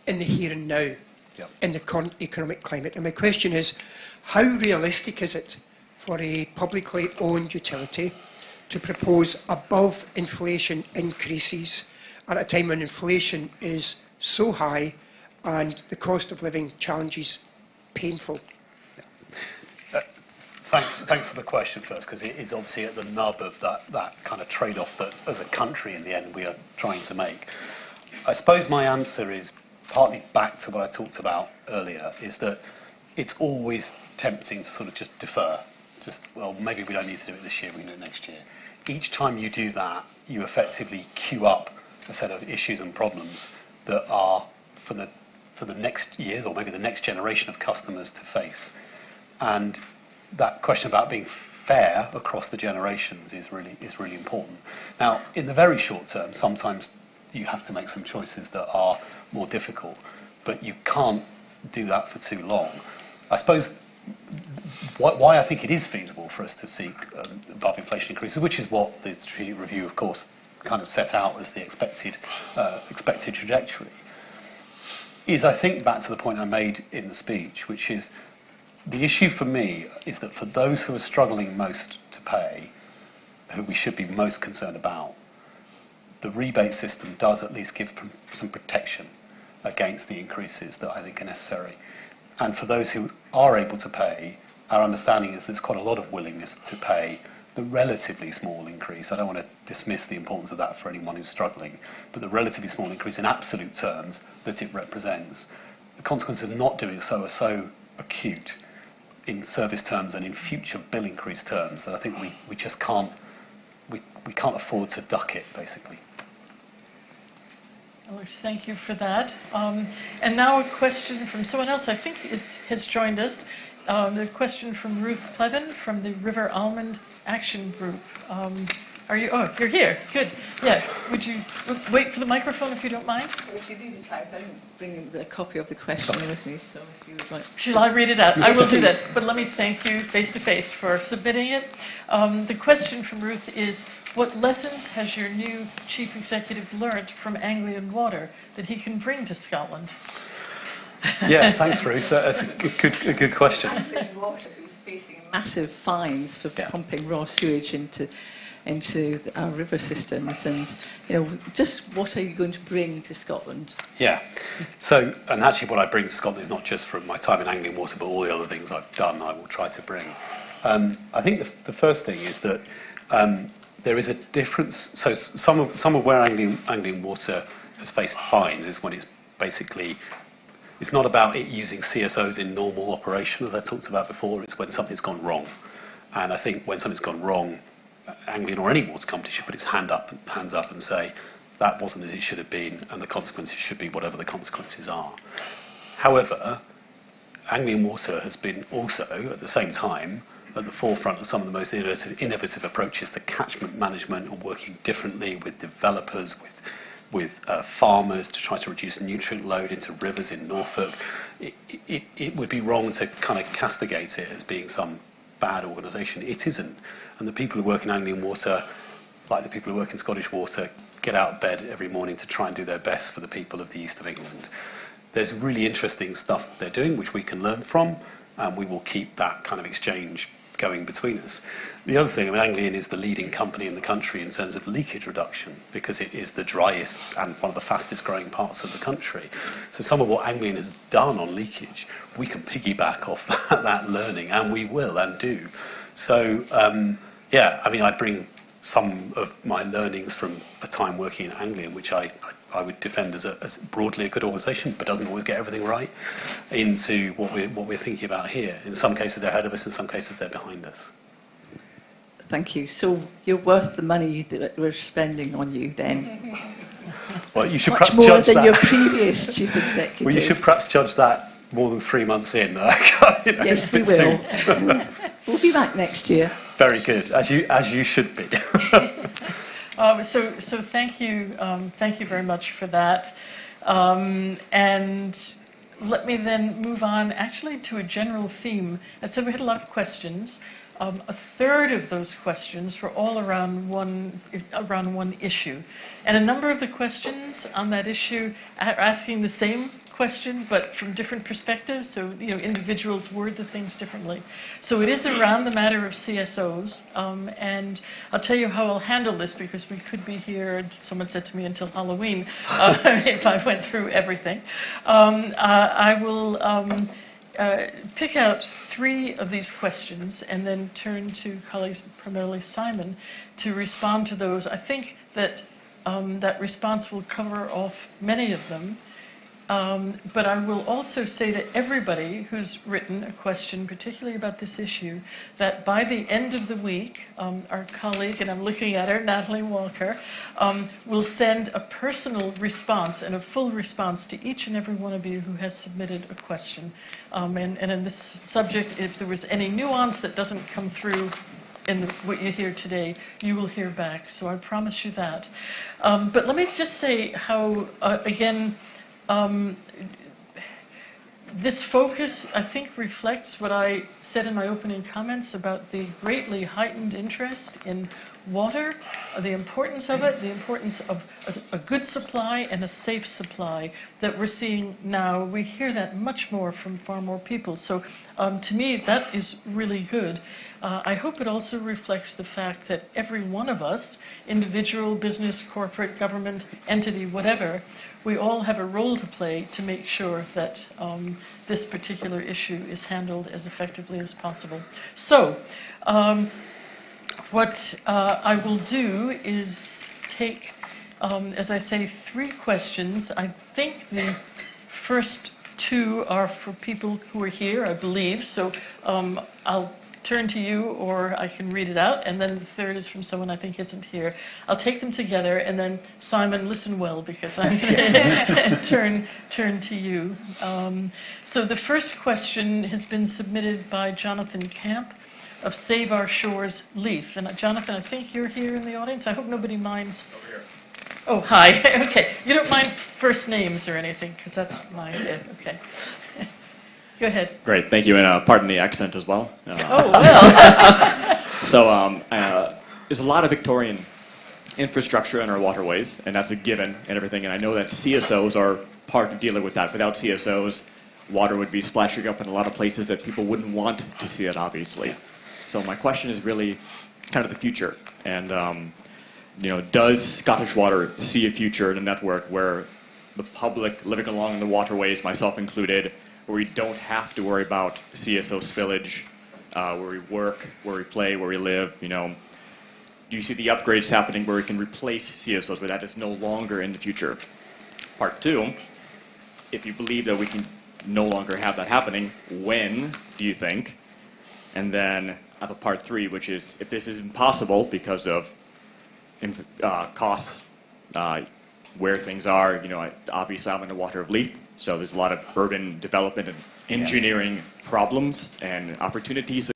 in the here and now, Yep. in the current economic climate. And my question is, how realistic is it for a publicly owned utility to propose above inflation increases at a time when inflation is so high and the cost of living challenges painful? Thanks for the question first, because it is obviously at the nub of that kind of trade-off that, as a country, in the end, we are trying to make. I suppose my answer is partly back to what I talked about earlier, is that it's always tempting to sort of just defer. Well, maybe we don't need to do it this year, we can do it next year. Each time you do that, you effectively queue up a set of issues and problems that are for the next years, or maybe the next generation of customers to face. And that question about being fair across the generations is really important. Now, in the very short term, sometimes you have to make some choices that are more difficult, but you can't do that for too long. I suppose why I think it is feasible for us to seek above inflation increases, which is what the strategic review, of course, kind of set out as the expected trajectory, is, I think, back to the point I made in the speech, which is the issue for me is that for those who are struggling most to pay, who we should be most concerned about, the rebate system does at least give some protection against the increases that I think are necessary. And for those who are able to pay, our understanding is there's quite a lot of willingness to pay the relatively small increase. I don't want to dismiss the importance of that for anyone who's struggling, but the relatively small increase in absolute terms that it represents. The consequences of not doing so are so acute in service terms and in future bill increase terms that I think we just can't afford to duck it, basically. Alex, thank you for that. And now a question from someone else I think has joined us. The question from Ruth Plevin from the River Almond Action Group. Are you? Oh, you're here. Good. Yeah. Would you wait for the microphone if you don't mind? If you need it out, I didn't bring a copy of the question with me, so if you would like. Shall I read it out? I Yes, will do please. that. But let me thank you face to face for submitting it. The question from Ruth is, what lessons has your new chief executive learnt from Anglian Water that he can bring to Scotland? Yeah, thanks, Ruth. That's a good question. Anglian Water is facing massive fines for Yeah. pumping raw sewage into our river systems, and just what are you going to bring to Scotland? Yeah. So, and actually what I bring to Scotland is not just from my time in Anglian Water, but all the other things I've done, I will try to bring. I think the first thing is that there is a difference. So some of where Anglian Water has faced fines is when it's basically, it's not about it using CSOs in normal operation, as I talked about before, it's when something's gone wrong. And I think when something's gone wrong, Anglian or any water company should put its hands up and say, that wasn't as it should have been, and the consequences should be whatever the consequences are. However, Anglian Water has been also, at the same time, at the forefront of some of the most innovative approaches to catchment management and working differently with developers, with farmers to try to reduce nutrient load into rivers in Norfolk. It would be wrong to kind of castigate it as being some bad organisation. It isn't. And the people who work in Anglian Water, like the people who work in Scottish Water, get out of bed every morning to try and do their best for the people of the east of England. There's really interesting stuff they're doing, which we can learn from, and we will keep that kind of exchange going between us. The other thing, Anglian is the leading company in the country in terms of leakage reduction, because it is the driest and one of the fastest growing parts of the country. So some of what Anglian has done on leakage, we can piggyback off that learning, and we will and do. So, I bring some of my learnings from a time working in Anglian, which I would defend as broadly a good organisation, but doesn't always get everything right, into what we're thinking about here. In some cases they're ahead of us, in some cases they're behind us. Thank you. So you're worth the money that we're spending on you then. Well, you should Much perhaps more judge than that. your previous chief executive. Well, you should perhaps judge that more than 3 months in. Yes, we will. We'll be back next year. Very good, as you should be. So thank you very much for that. And let me then move on actually to a general theme. I said we had a lot of questions. A third of those questions were all around one issue. And a number of the questions on that issue are asking the same question, but from different perspectives. So, individuals word the things differently. So it is around the matter of CSOs. And I'll tell you how I'll handle this, because we could be here, someone said to me, until Halloween, if I went through everything. I will pick out 3 of these questions and then turn to colleagues, primarily Simon, to respond to those. I think that that response will cover off many of them. But I will also say to everybody who's written a question, particularly about this issue, that by the end of the week, our colleague, and I'm looking at her, Natalie Walker, will send a personal response and a full response to each and every one of you who has submitted a question. And in this subject, if there was any nuance that doesn't come through in what you hear today, you will hear back. So I promise you that. But let me just say how, again, this focus, I think, reflects what I said in my opening comments about the greatly heightened interest in water, the importance of it, the importance of a good supply and a safe supply that we're seeing now. We hear that much more from far more people. So to me, that is really good. I hope it also reflects the fact that every one of us, individual, business, corporate, government, entity, whatever, we all have a role to play to make sure that this particular issue is handled as effectively as possible. So, what I will do is take, as I say, 3 questions. I think the first 2 are for people who are here, I believe. So I'll turn to you, or I can read it out, and then the third is from someone I think isn't here. I'll take them together, and then Simon, listen well, because I'm going to turn to you. So the first question has been submitted by Jonathan Camp of Save Our Shores Leith. And Jonathan, I think you're here in the audience. I hope nobody minds. Over here. Oh, hi. Okay. You don't mind first names or anything, because that's my idea. Okay. Go ahead. Great, thank you, and pardon the accent as well. Oh, well. So there's a lot of Victorian infrastructure in our waterways, and that's a given and everything, and I know that CSOs are part of dealing with that. Without CSOs, water would be splashing up in a lot of places that people wouldn't want to see it, obviously. So my question is really kind of the future, and does Scottish Water see a future in a network where the public living along the waterways, myself included, where we don't have to worry about CSO spillage, where we work, where we play, where we live, Do you see the upgrades happening where we can replace CSOs, where that is no longer in the future? Part two, if you believe that we can no longer have that happening, when do you think? And then I have a part three, which is if this is impossible because of costs, where things are, obviously I'm in the water of Leith, so there's a lot of urban development and engineering problems and opportunities.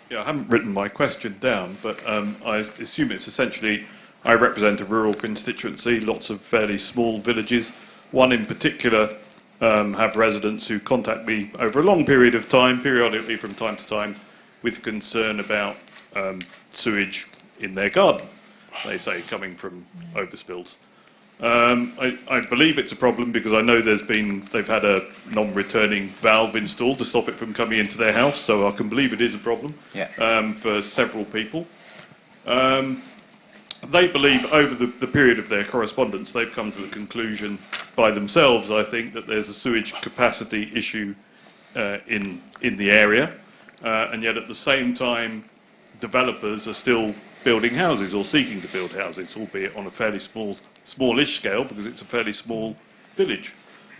Yeah, I haven't written my question down, but I assume it's essentially, I represent a rural constituency, lots of fairly small villages. One in particular have residents who contact me over a long period of time, periodically from time to time, with concern about sewage in their garden, they say, coming from overspills. I believe it's a problem because I know they've had a non-returning valve installed to stop it from coming into their house, so I can believe it is a problem for several people. They believe over the period of their correspondence, they've come to the conclusion by themselves, I think, that there's a sewage capacity issue in the area, and yet at the same time, developers are still building houses or seeking to build houses, albeit on a fairly smallish scale because it's a fairly small village.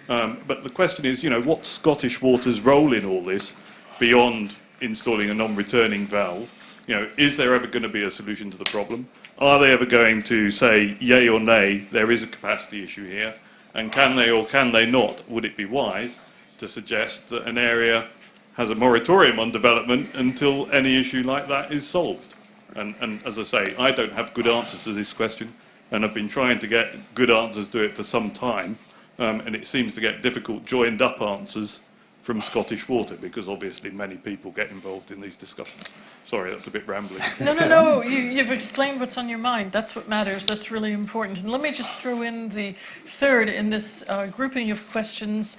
But the question is, what's Scottish Water's role in all this beyond installing a non-returning valve? Is there ever going to be a solution to the problem? Are they ever going to say, yay or nay, there is a capacity issue here? And can they or can they not? Would it be wise to suggest that an area has a moratorium on development until any issue like that is solved? And as I say, I don't have good answers to this question, and I've been trying to get good answers to it for some time, and it seems to get difficult joined up answers from Scottish Water, because obviously many people get involved in these discussions. Sorry, that's a bit rambling. No. You've explained what's on your mind. That's what matters. That's really important. And let me just throw in the third in this grouping of questions.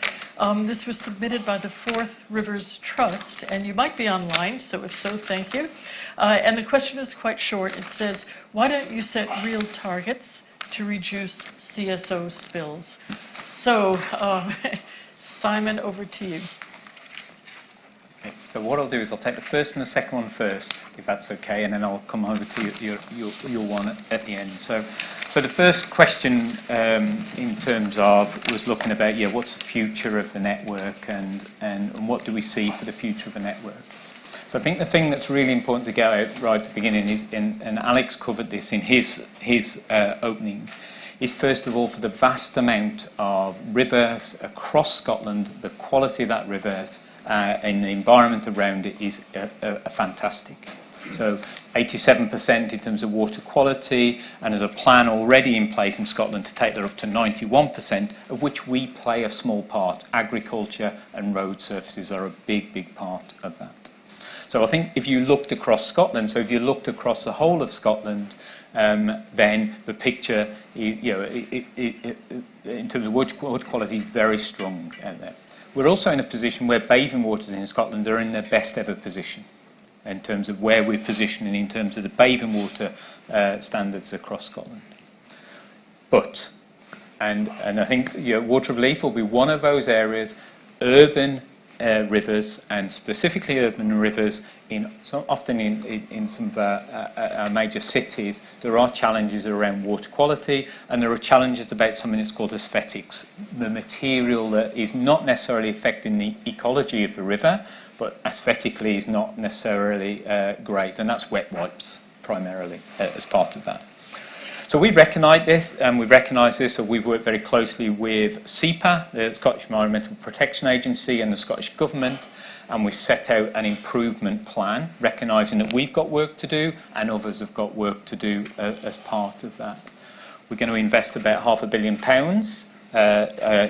This was submitted by the Forth Rivers Trust, and you might be online, so if so, thank you. And the question is quite short. It says, why don't you set real targets to reduce CSO spills? So, Simon, over to you. Okay, so what I'll do is I'll take the first and the second one first, if that's okay, and then I'll come over to your one at the end. So the first question in terms of was looking about what's the future of the network and what do we see for the future of the network. So I think the thing that's really important to get out right at the beginning is, and Alex covered this in his opening, is first of all for the vast amount of rivers across Scotland, the quality of that river and the environment around it is fantastic. So 87% in terms of water quality, and there's a plan already in place in Scotland to take that up to 91%, of which we play a small part. Agriculture and road surfaces are a big part of that. So I think if you looked across Scotland, so if you looked across the whole of Scotland, then the picture, in terms of water quality, is very strong out there. We're also in a position where bathing waters in Scotland are in their best ever position in terms of where we're positioning in terms of the bathing water standards across Scotland. But, and I think Water of Leith will be one of those areas, urban rivers, and specifically urban rivers, often in some of our major cities, there are challenges around water quality, and there are challenges about something that's called aesthetics, the material that is not necessarily affecting the ecology of the river, but aesthetically is not necessarily great, and that's wet wipes primarily as part of that. So we recognise this, and we've recognised this, so we've worked very closely with SEPA, the Scottish Environmental Protection Agency, and the Scottish Government, and we've set out an improvement plan, recognising that we've got work to do and others have got work to do as part of that. We're going to invest about £500 million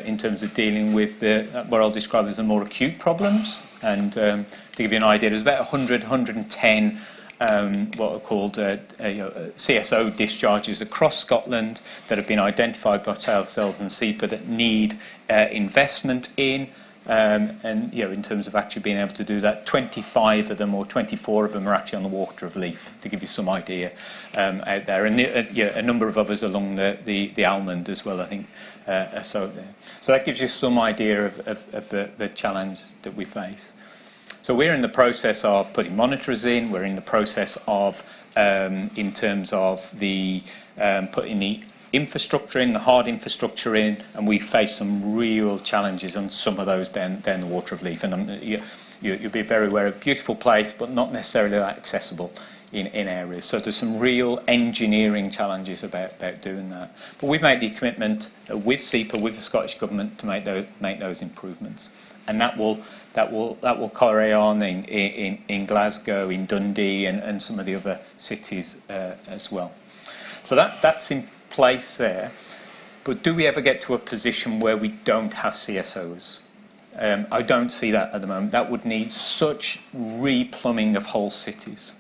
in terms of dealing with what I'll describe as the more acute problems. And to give you an idea, there's about 110 what are called CSO discharges across Scotland that have been identified by ourselves and SEPA that need investment in. And in terms of actually being able to do that, 25 of them or 24 of them are actually on the Water of Leith, to give you some idea out there, and a number of others along the Almond as well, I think. So that gives you some idea of the challenge that we face. So we're in the process of putting monitors in. We're in the process of, in terms of the putting the infrastructure in, the hard infrastructure in, and we face some real challenges on some of those down the Water of Leith. And you'll be very aware of a beautiful place, but not necessarily that accessible in areas. So there's some real engineering challenges about doing that. But we've made the commitment with SEPA, with the Scottish Government, to make those improvements, and that will carry on in Glasgow, in Dundee, and some of the other cities as well. So that's in place there. But do we ever get to a position where we don't have CSOs? I don't see that at the moment. That would need such replumbing of whole cities.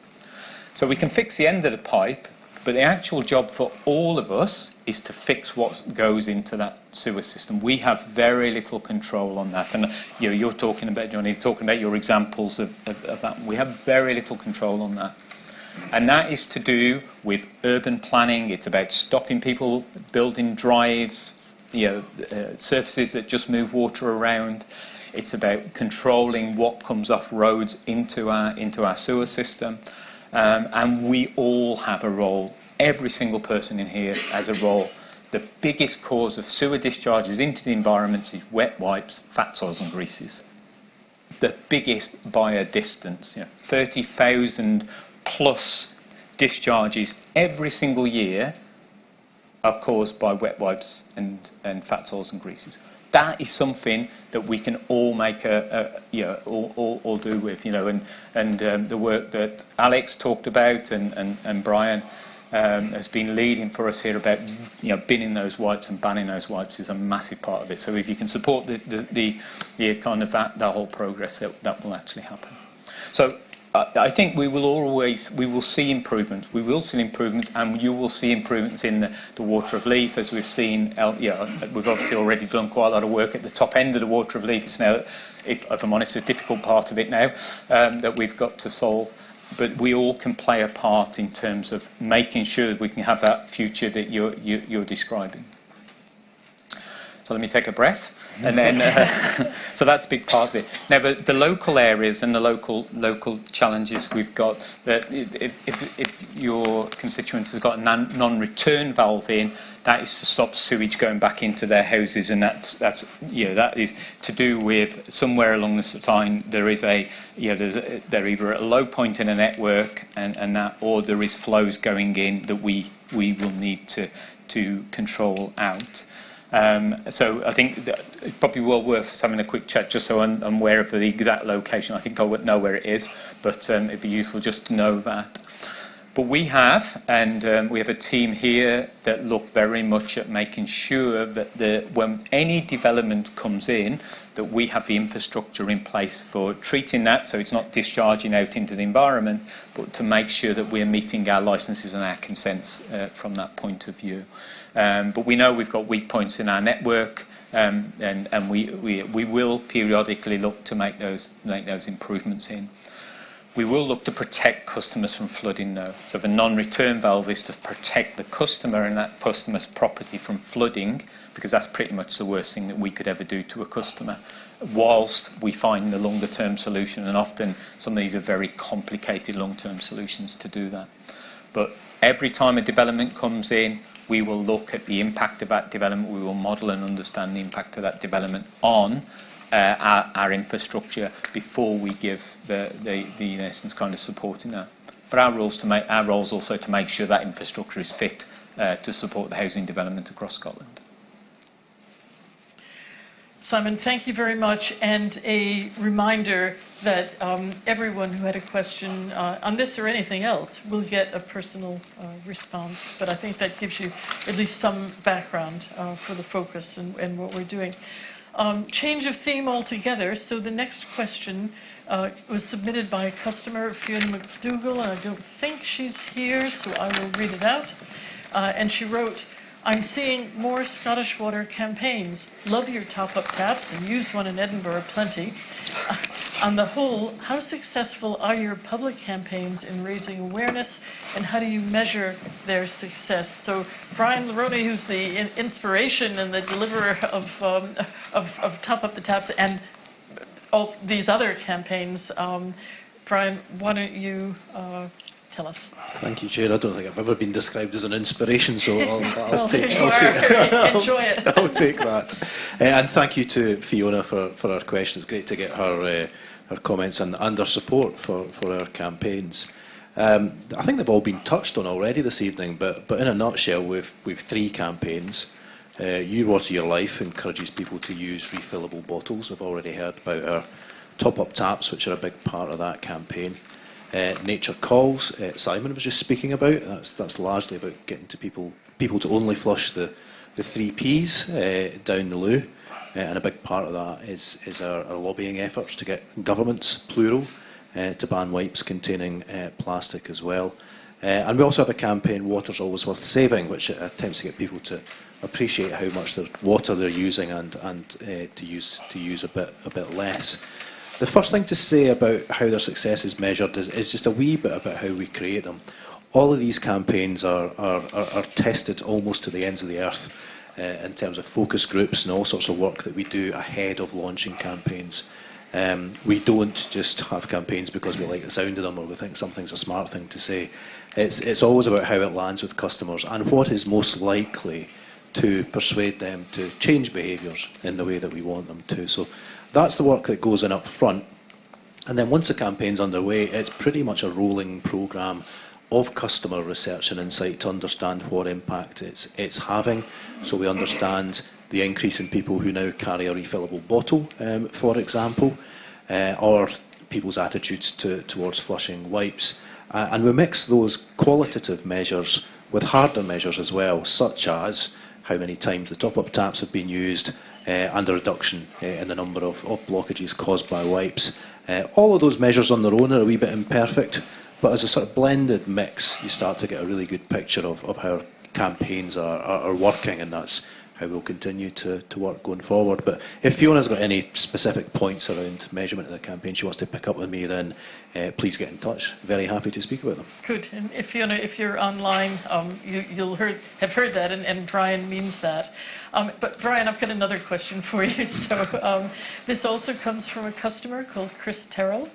So we can fix the end of the pipe, but the actual job for all of us is to fix what goes into that sewer system. We have very little control on that. And you're talking about, Johnny, talking about your examples of that. We have very little control on that. And that is to do with urban planning. It's about stopping people building drives, surfaces that just move water around. It's about controlling what comes off roads into our sewer system. And we all have a role. Every single person in here has a role. The biggest cause of sewer discharges into the environment is wet wipes, fats, oils and greases. The biggest by a distance. 30,000 plus discharges every single year are caused by wet wipes and fats, oils and greases. That is something that we can all make all do with, and the work that Alex talked about and Brian has been leading for us here about binning those wipes and banning those wipes is a massive part of it. So if you can support the kind of that whole progress, that will actually happen. So I think we will see improvements. We will see improvements, and you will see improvements in the Water of Leith, as we've seen. We've obviously already done quite a lot of work at the top end of the Water of Leith. It's now, if I'm honest, a difficult part of it now that we've got to solve. But we all can play a part in terms of making sure that we can have that future that you're describing. So let me take a breath. And then, so that's a big part of it. Now, the local areas and the local challenges we've got, that if your constituents has got a non-return valve in, that is to stop sewage going back into their houses, and that is to do with somewhere along the line they're either at a low point in a network and that, or there is flows going in that we will need to control out. So I think that it's probably well worth us having a quick chat, just so I'm aware of the exact location. I think I would know where it is, but it'd be useful just to know that. But we have a team here that look very much at making sure that when any development comes in, that we have the infrastructure in place for treating that, so it's not discharging out into the environment, but to make sure that we're meeting our licences and our consents from that point of view. But we know we've got weak points in our network, and we will periodically look to make those improvements in. We will look to protect customers from flooding now. So the non-return valve is to protect the customer and that customer's property from flooding, because that's pretty much the worst thing that we could ever do to a customer, whilst we find the longer-term solution. And often some of these are very complicated long-term solutions to do that. But every time a development comes in, we will look at the impact of that development. We will model and understand the impact of that development on our infrastructure before we give the in essence kind of supporting that. But our role's also to make sure that infrastructure is fit to support the housing development across Scotland. Simon, thank you very much, and a reminder that everyone who had a question on this or anything else will get a personal response, but I think that gives you at least some background for the focus and what we're doing. Change of theme altogether, so the next question was submitted by a customer, Fiona McDougall, and I don't think she's here, so I will read it out. And she wrote, I'm seeing more Scottish Water campaigns. Love your top-up taps and use one in Edinburgh plenty. On the whole, how successful are your public campaigns in raising awareness, and how do you measure their success? So Brian Leroney, who's the inspiration and the deliverer of Top Up the Taps and all these other campaigns, Brian, why don't you tell us? Thank you, Chair. I don't think I've ever been described as an inspiration, so I'll Well, take enjoy it. I'll take that. And thank you to Fiona for her question. It's great to get her comments and her support for our campaigns. I think they've all been touched on already this evening, but in a nutshell, we've 3 campaigns. Your Water Your Life encourages people to use refillable bottles. We've already heard about our top-up taps, which are a big part of that campaign. Nature Calls, Simon was just speaking about. That's largely about getting to people to only flush the 3 Ps down the loo, and a big part of that is our lobbying efforts to get governments, plural, to ban wipes containing plastic as well. And we also have a campaign, Water's Always Worth Saving, which attempts to get people to appreciate how much water they're using and to use a bit less. The first thing to say about how their success is measured is just a wee bit about how we create them. All of these campaigns are tested almost to the ends of the earth in terms of focus groups and all sorts of work that we do ahead of launching campaigns. We don't just have campaigns because we like the sound of them or we think something's a smart thing to say. It's always about how it lands with customers and what is most likely to persuade them to change behaviours in the way that we want them to. So that's the work that goes in up front. And then once the campaign's underway, it's pretty much a rolling programme of customer research and insight to understand what impact it's having. So we understand the increase in people who now carry a refillable bottle, for example, or people's attitudes towards flushing wipes. And we mix those qualitative measures with harder measures as well, such as how many times the top-up taps have been used, and a reduction in the number of blockages caused by wipes. All of those measures on their own are a wee bit imperfect, but as a sort of blended mix, you start to get a really good picture of how campaigns are working, and that's how we'll continue to work going forward. But if Fiona's got any specific points around measurement of the campaign she wants to pick up with me, then please get in touch. Very happy to speak about them. Good. And if Fiona, if you're online, you'll have heard that, and Brian means that. But Brian, I've got another question for you. So this also comes from a customer called Chris Terrell.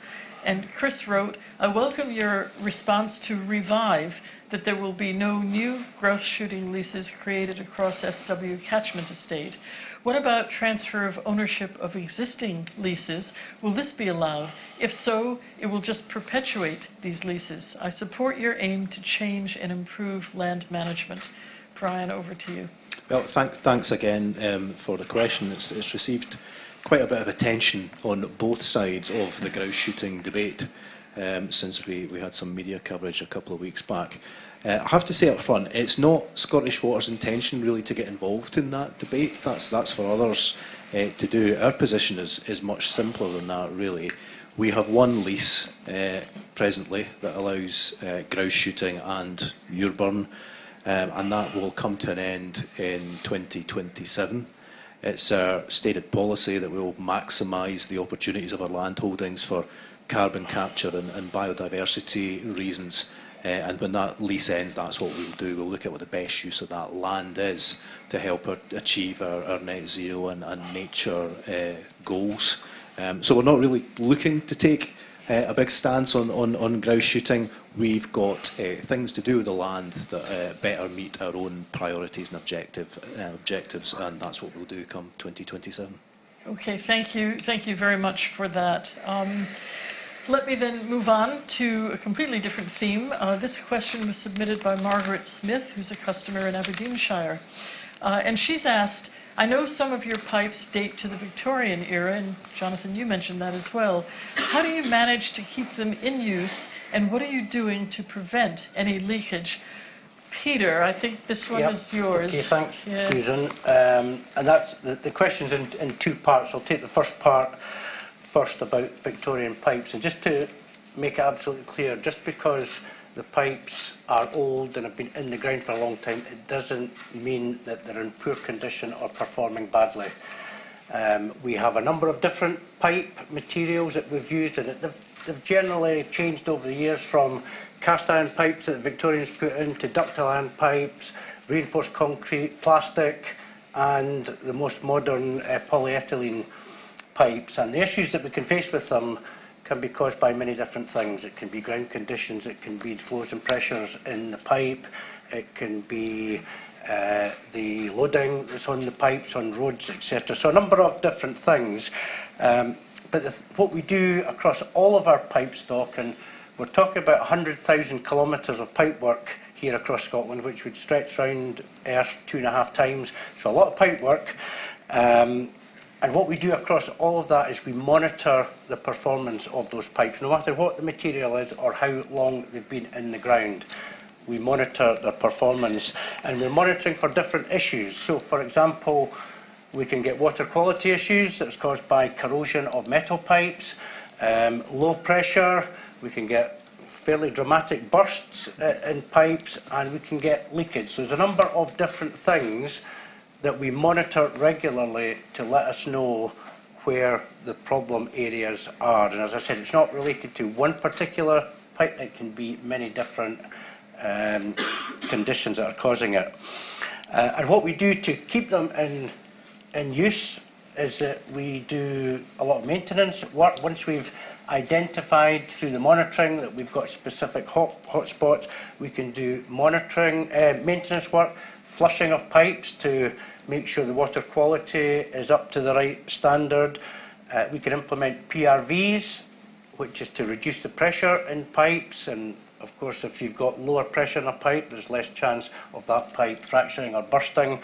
And Chris wrote, I welcome your response to Revive that there will be no new grouse shooting leases created across SW catchment estate. What about transfer of ownership of existing leases? Will this be allowed? If so, it will just perpetuate these leases. I support your aim to change and improve land management. Brian, over to you. Well, thanks again for the question. It's received quite a bit of attention on both sides of the grouse shooting debate since we had some media coverage a couple of weeks back. I have to say up front, it's not Scottish Water's intention really to get involved in that debate. That's for others to do. Our position is much simpler than that, really. We have one lease presently that allows grouse shooting and muir burn, and that will come to an end in 2027. It's our stated policy that we will maximise the opportunities of our land holdings for carbon capture and biodiversity reasons. And when that lease ends, that's what we'll do. We'll look at what the best use of that land is to help achieve our net zero and nature goals. So we're not really looking to take a big stance on grouse shooting. We've got things to do with the land that better meet our own priorities and objectives, and that's what we'll do come 2027. Okay, thank you. Thank you very much for that. Let me then move on to a completely different theme. This question was submitted by Margaret Smith, who's a customer in Aberdeenshire. And she's asked, I know some of your pipes date to the Victorian era, and Jonathan, you mentioned that as well. How do you manage to keep them in use, and what are you doing to prevent any leakage? Peter, I think this one is yours. Okay, thanks, Susan. And that's the question's in two parts. I'll take the first part first about Victorian pipes. And just to make it absolutely clear, just because the pipes are old and have been in the ground for a long time, it doesn't mean that they're in poor condition or performing badly. We have a number of different pipe materials that we've used, and they've generally changed over the years from cast iron pipes that the Victorians put into ductile iron pipes, reinforced concrete, plastic, and the most modern polyethylene pipes. And the issues that we can face with them can be caused by many different things. It can be ground conditions, it can be flows and pressures in the pipe, it can be the loading that's on the pipes, on roads, etc. So a number of different things. But what we do across all of our pipe stock, and we're talking about 100,000 kilometres of pipe work here across Scotland, which would stretch around Earth 2.5 times, so a lot of pipe work. And what we do across all of that is we monitor the performance of those pipes, no matter what the material is or how long they've been in the ground. We monitor their performance, and we're monitoring for different issues. So, for example, we can get water quality issues that's caused by corrosion of metal pipes, low pressure, we can get fairly dramatic bursts in pipes, and we can get leakage. So there's a number of different things that we monitor regularly to let us know where the problem areas are. And as I said, it's not related to one particular pipe, it can be many different conditions that are causing it. And what we do to keep them in use is that we do a lot of maintenance work. Once we've identified through the monitoring that we've got specific hot spots, we can do monitoring, maintenance work, flushing of pipes to make sure the water quality is up to the right standard. We can implement PRVs, which is to reduce the pressure in pipes, and of course if you've got lower pressure in a pipe, there's less chance of that pipe fracturing or bursting.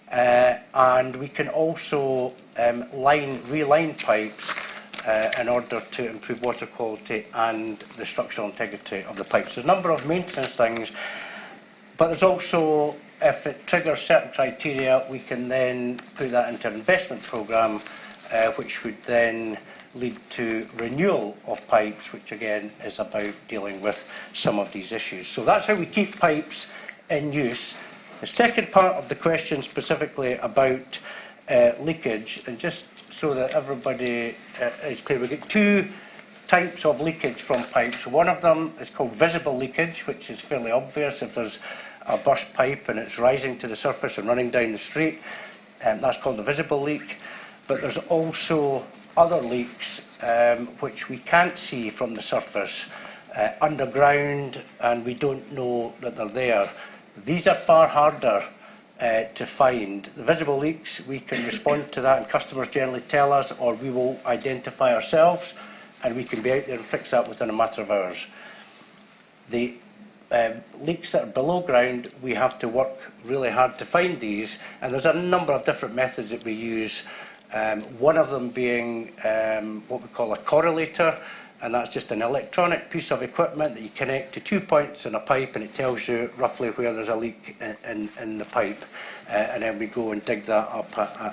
And we can also reline pipes in order to improve water quality and the structural integrity of the pipes. There's a number of maintenance things, but there's also, if it triggers certain criteria, we can then put that into an investment programme, which would then lead to renewal of pipes, which again is about dealing with some of these issues. So that's how we keep pipes in use. The second part of the question specifically about leakage, and just so that everybody is clear, we get two types of leakage from pipes. One of them is called visible leakage, which is fairly obvious if there's a burst pipe and it's rising to the surface and running down the street. That's called a visible leak. But there's also other leaks which we can't see from the surface, underground, and we don't know that they're there. These are far harder to find. The visible leaks, we can respond to that, and customers generally tell us, or we will identify ourselves, and we can be out there and fix that within a matter of hours. The leaks that are below ground, we have to work really hard to find these, and there's a number of different methods that we use. One of them being what we call a correlator, and that's just an electronic piece of equipment that you connect to 2 points in a pipe, and it tells you roughly where there's a leak in the pipe, and then we go and dig that up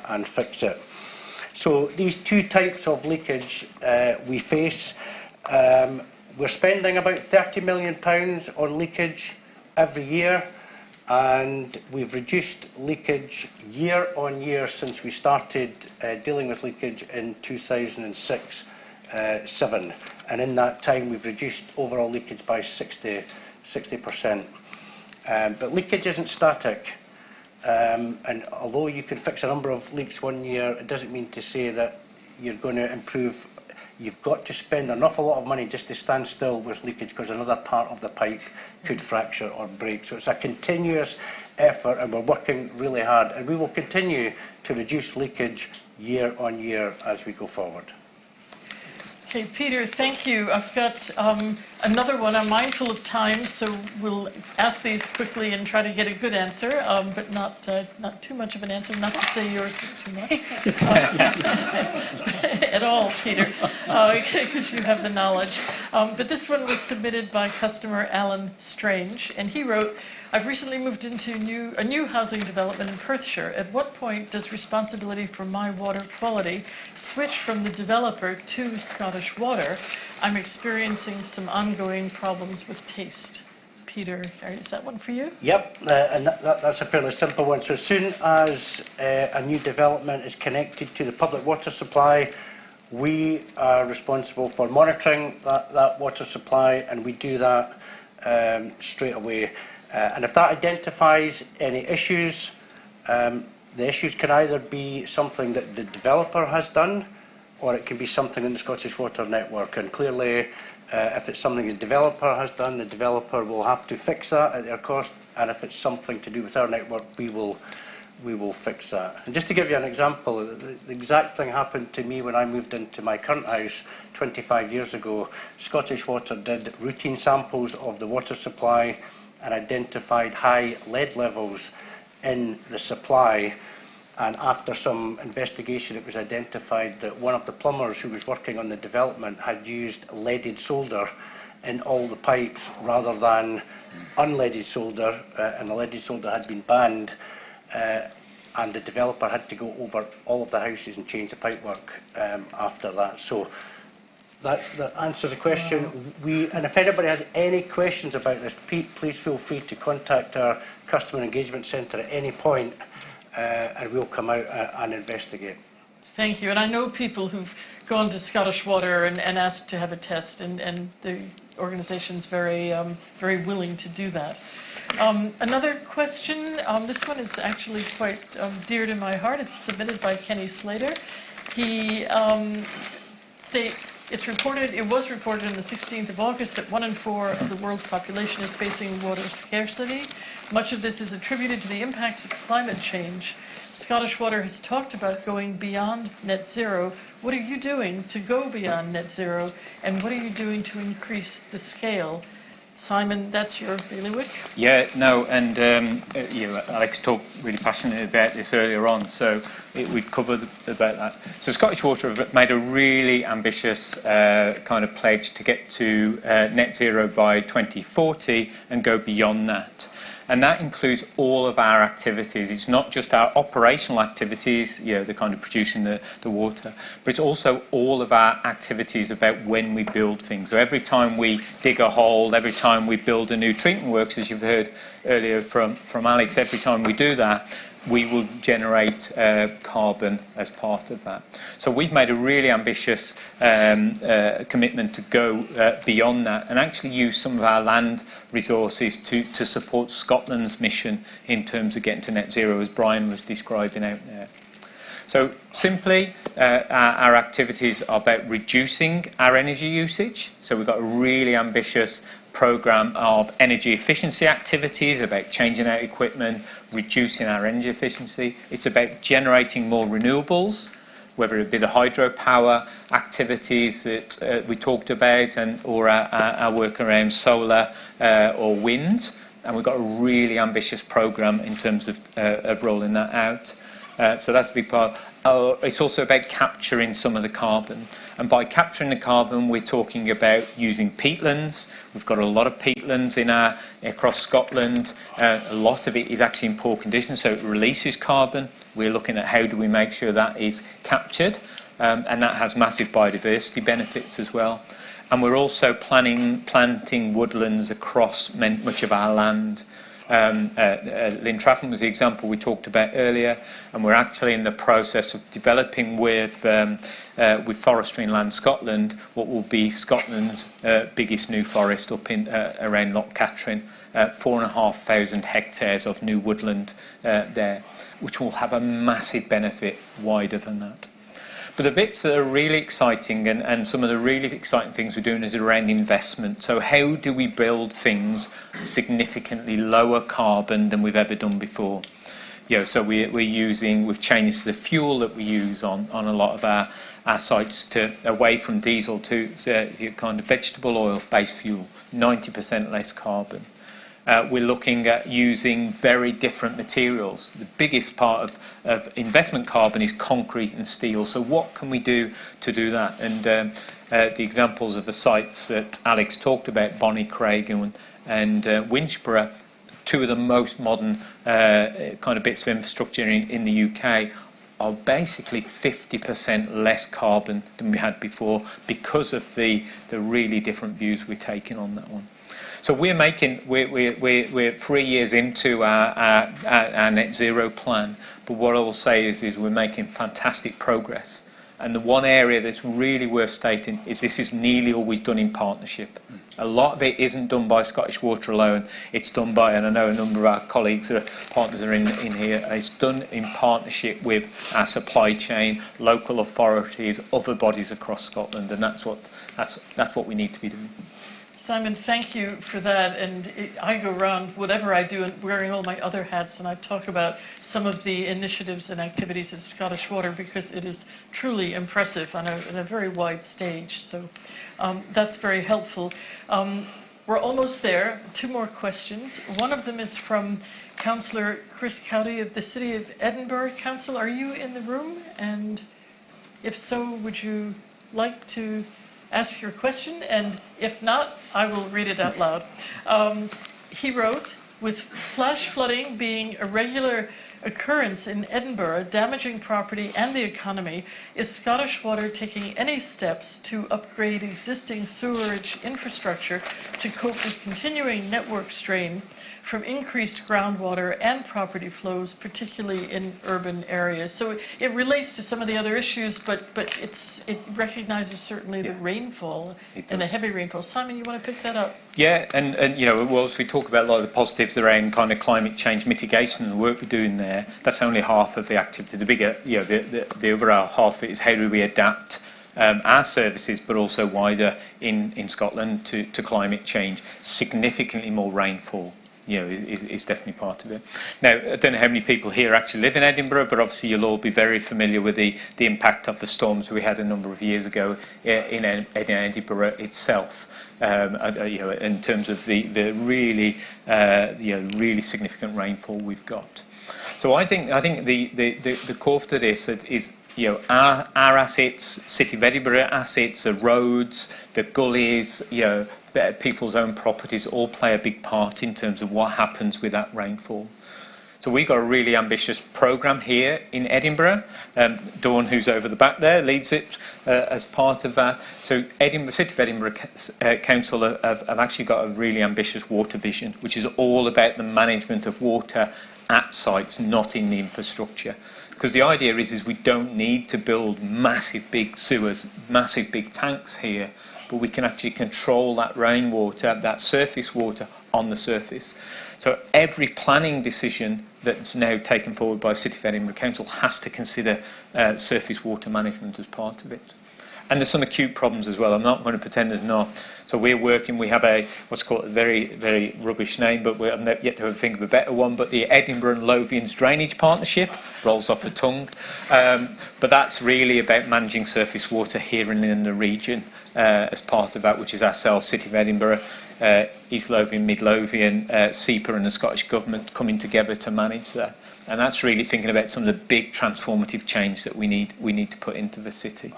and fix it. So these two types of leakage we face. We're spending about £30 million on leakage every year, and we've reduced leakage year on year since we started dealing with leakage in 2006-07. And in that time we've reduced overall leakage by 60%. But leakage isn't static, and although you can fix a number of leaks one year, it doesn't mean to say that you're going to improve you've got to spend an awful lot of money just to stand still with leakage, because another part of the pipe could fracture or break. So it's a continuous effort, and we're working really hard, and we will continue to reduce leakage year on year as we go forward. Okay, Peter, thank you. I've got another one. I'm mindful of time, so we'll ask these quickly and try to get a good answer, but not too much of an answer. Not to say yours was too much at all, Peter, because you have the knowledge. But this one was submitted by customer Alan Strange, and he wrote, I've recently moved into a new housing development in Perthshire. At what point does responsibility for my water quality switch from the developer to Scottish Water? I'm experiencing some ongoing problems with taste. Peter, is that one for you? Yep, and that's a fairly simple one. So as soon as a new development is connected to the public water supply, we are responsible for monitoring that water supply, and we do that straight away. And if that identifies any issues, the issues can either be something that the developer has done, or it can be something in the Scottish Water Network. And clearly, if it's something the developer has done, the developer will have to fix that at their cost. And if it's something to do with our network, we will fix that. And just to give you an example, the exact thing happened to me when I moved into my current house 25 years ago. Scottish Water did routine samples of the water supply and identified high lead levels in the supply. And after some investigation, it was identified that one of the plumbers who was working on the development had used leaded solder in all the pipes rather than unleaded solder, and the leaded solder had been banned, and the developer had to go over all of the houses and change the pipework after that. So that answers the question. And if anybody has any questions about this, please feel free to contact our Customer Engagement Centre at any point, and we'll come out and investigate. Thank you. And I know people who've gone to Scottish Water and asked to have a test, and the organisation's very willing to do that. Another question, this one is actually quite dear to my heart. It's submitted by Kenny Slater. He states, it was reported on the 16th of August that 1 in 4 of the world's population is facing water scarcity. Much of this is attributed to the impacts of climate change. Scottish Water has talked about going beyond net zero. What are you doing to go beyond net zero, and what are you doing to increase the scale? Simon, that's your bailiwick. Yeah, no, and Alex talked really passionately about this earlier on, so we've covered about that. So Scottish Water have made a really ambitious kind of pledge to get to net zero by 2040 and go beyond that. And that includes all of our activities. It's not just our operational activities, the kind of producing the water, but it's also all of our activities about when we build things. So every time we dig a hole, every time we build a new treatment works, as you've heard earlier from Alex, every time we do that, we will generate carbon as part of that. So we've made a really ambitious commitment to go beyond that and actually use some of our land resources to support Scotland's mission in terms of getting to net zero, as Brian was describing out there. So simply, our activities are about reducing our energy usage. So we've got a really ambitious programme of energy efficiency activities, about changing out equipment, reducing our energy efficiency. It's about generating more renewables, whether it be the hydropower activities that we talked about, or our work around solar or wind. And we've got a really ambitious programme in terms of rolling that out. So that's a big part. It's also about capturing some of the carbon. And by capturing the carbon, we're talking about using peatlands. We've got a lot of peatlands across Scotland. A lot of it is actually in poor condition, so it releases carbon. We're looking at how do we make sure that is captured, and that has massive biodiversity benefits as well. And we're also planting woodlands across much of our land. Lintraffin was the example we talked about earlier, and we're actually in the process of developing with Forestry and Land Scotland what will be Scotland's biggest new forest up in around Loch Katrine, 4,500 hectares of new woodland there, which will have a massive benefit wider than that. But the bits that are really exciting, and some of the really exciting things we're doing is around investment. So how do we build things significantly lower carbon than we've ever done before? So we've changed the fuel that we use on a lot of our sites away from diesel to kind of vegetable oil-based fuel, 90% less carbon. We're looking at using very different materials. The biggest part of investment carbon is concrete and steel. So what can we do to do that? And the examples of the sites that Alex talked about, Bonnie Craig and Winchborough, two of the most modern kind of bits of infrastructure in the UK, are basically 50% less carbon than we had before because of the really different views we're taking on that one. So we're 3 years into our net zero plan, but what I will say is we're making fantastic progress. And the one area that's really worth stating is this is nearly always done in partnership. A lot of it isn't done by Scottish Water alone. It's done by, and I know a number of our colleagues or partners are in here, it's done in partnership with our supply chain, local authorities, other bodies across Scotland, and that's what we need to be doing. Simon, thank you for that. And I go around, whatever I do, and wearing all my other hats, and I talk about some of the initiatives and activities at Scottish Water because it is truly impressive on a very wide stage. So that's very helpful. We're almost there. 2 more questions. One of them is from Councillor Chris Cowdy of the City of Edinburgh. Council, are you in the room? And if so, would you like to ask your question? And if not, I will read it out loud. He wrote, with flash flooding being a regular occurrence in Edinburgh, damaging property and the economy, is Scottish Water taking any steps to upgrade existing sewerage infrastructure to cope with continuing network strain from increased groundwater and property flows, particularly in urban areas? So it relates to some of the other issues, but it recognizes certainly the rainfall and the heavy rainfall. Simon, you want to pick that up? Yeah, and whilst we talk about a lot of the positives around kind of climate change mitigation and the work we're doing there, that's only half of the activity. The bigger, the other half of it is how do we adapt our services, but also wider in Scotland to climate change. Significantly more rainfall is definitely part of it. Now, I don't know how many people here actually live in Edinburgh, but obviously you'll all be very familiar with the impact of the storms we had a number of years ago in Edinburgh itself. In terms of the really really significant rainfall we've got. So I think the core to this is our assets, City of Edinburgh assets, the roads, the gullies, people's own properties all play a big part in terms of what happens with that rainfall. So we've got a really ambitious programme here in Edinburgh. Dawn, who's over the back there, leads it as part of that. So City of Edinburgh Council have actually got a really ambitious water vision, which is all about the management of water at sites, not in the infrastructure. Because the idea is we don't need to build massive big sewers, massive big tanks here, but we can actually control that rainwater, that surface water on the surface. So every planning decision that's now taken forward by City of Edinburgh Council has to consider surface water management as part of it. And there's some acute problems as well. I'm not going to pretend there's not. So we're working, we have what's called a very, very rubbish name, but we're yet to think of a better one, but the Edinburgh and Lothians Drainage Partnership, rolls off the tongue. But that's really about managing surface water here and in the region as part of that, which is ourselves, City of Edinburgh, East Lothian, Mid Lothian, SEPA and the Scottish Government coming together to manage that. And that's really thinking about some of the big transformative change that we need to put into the city.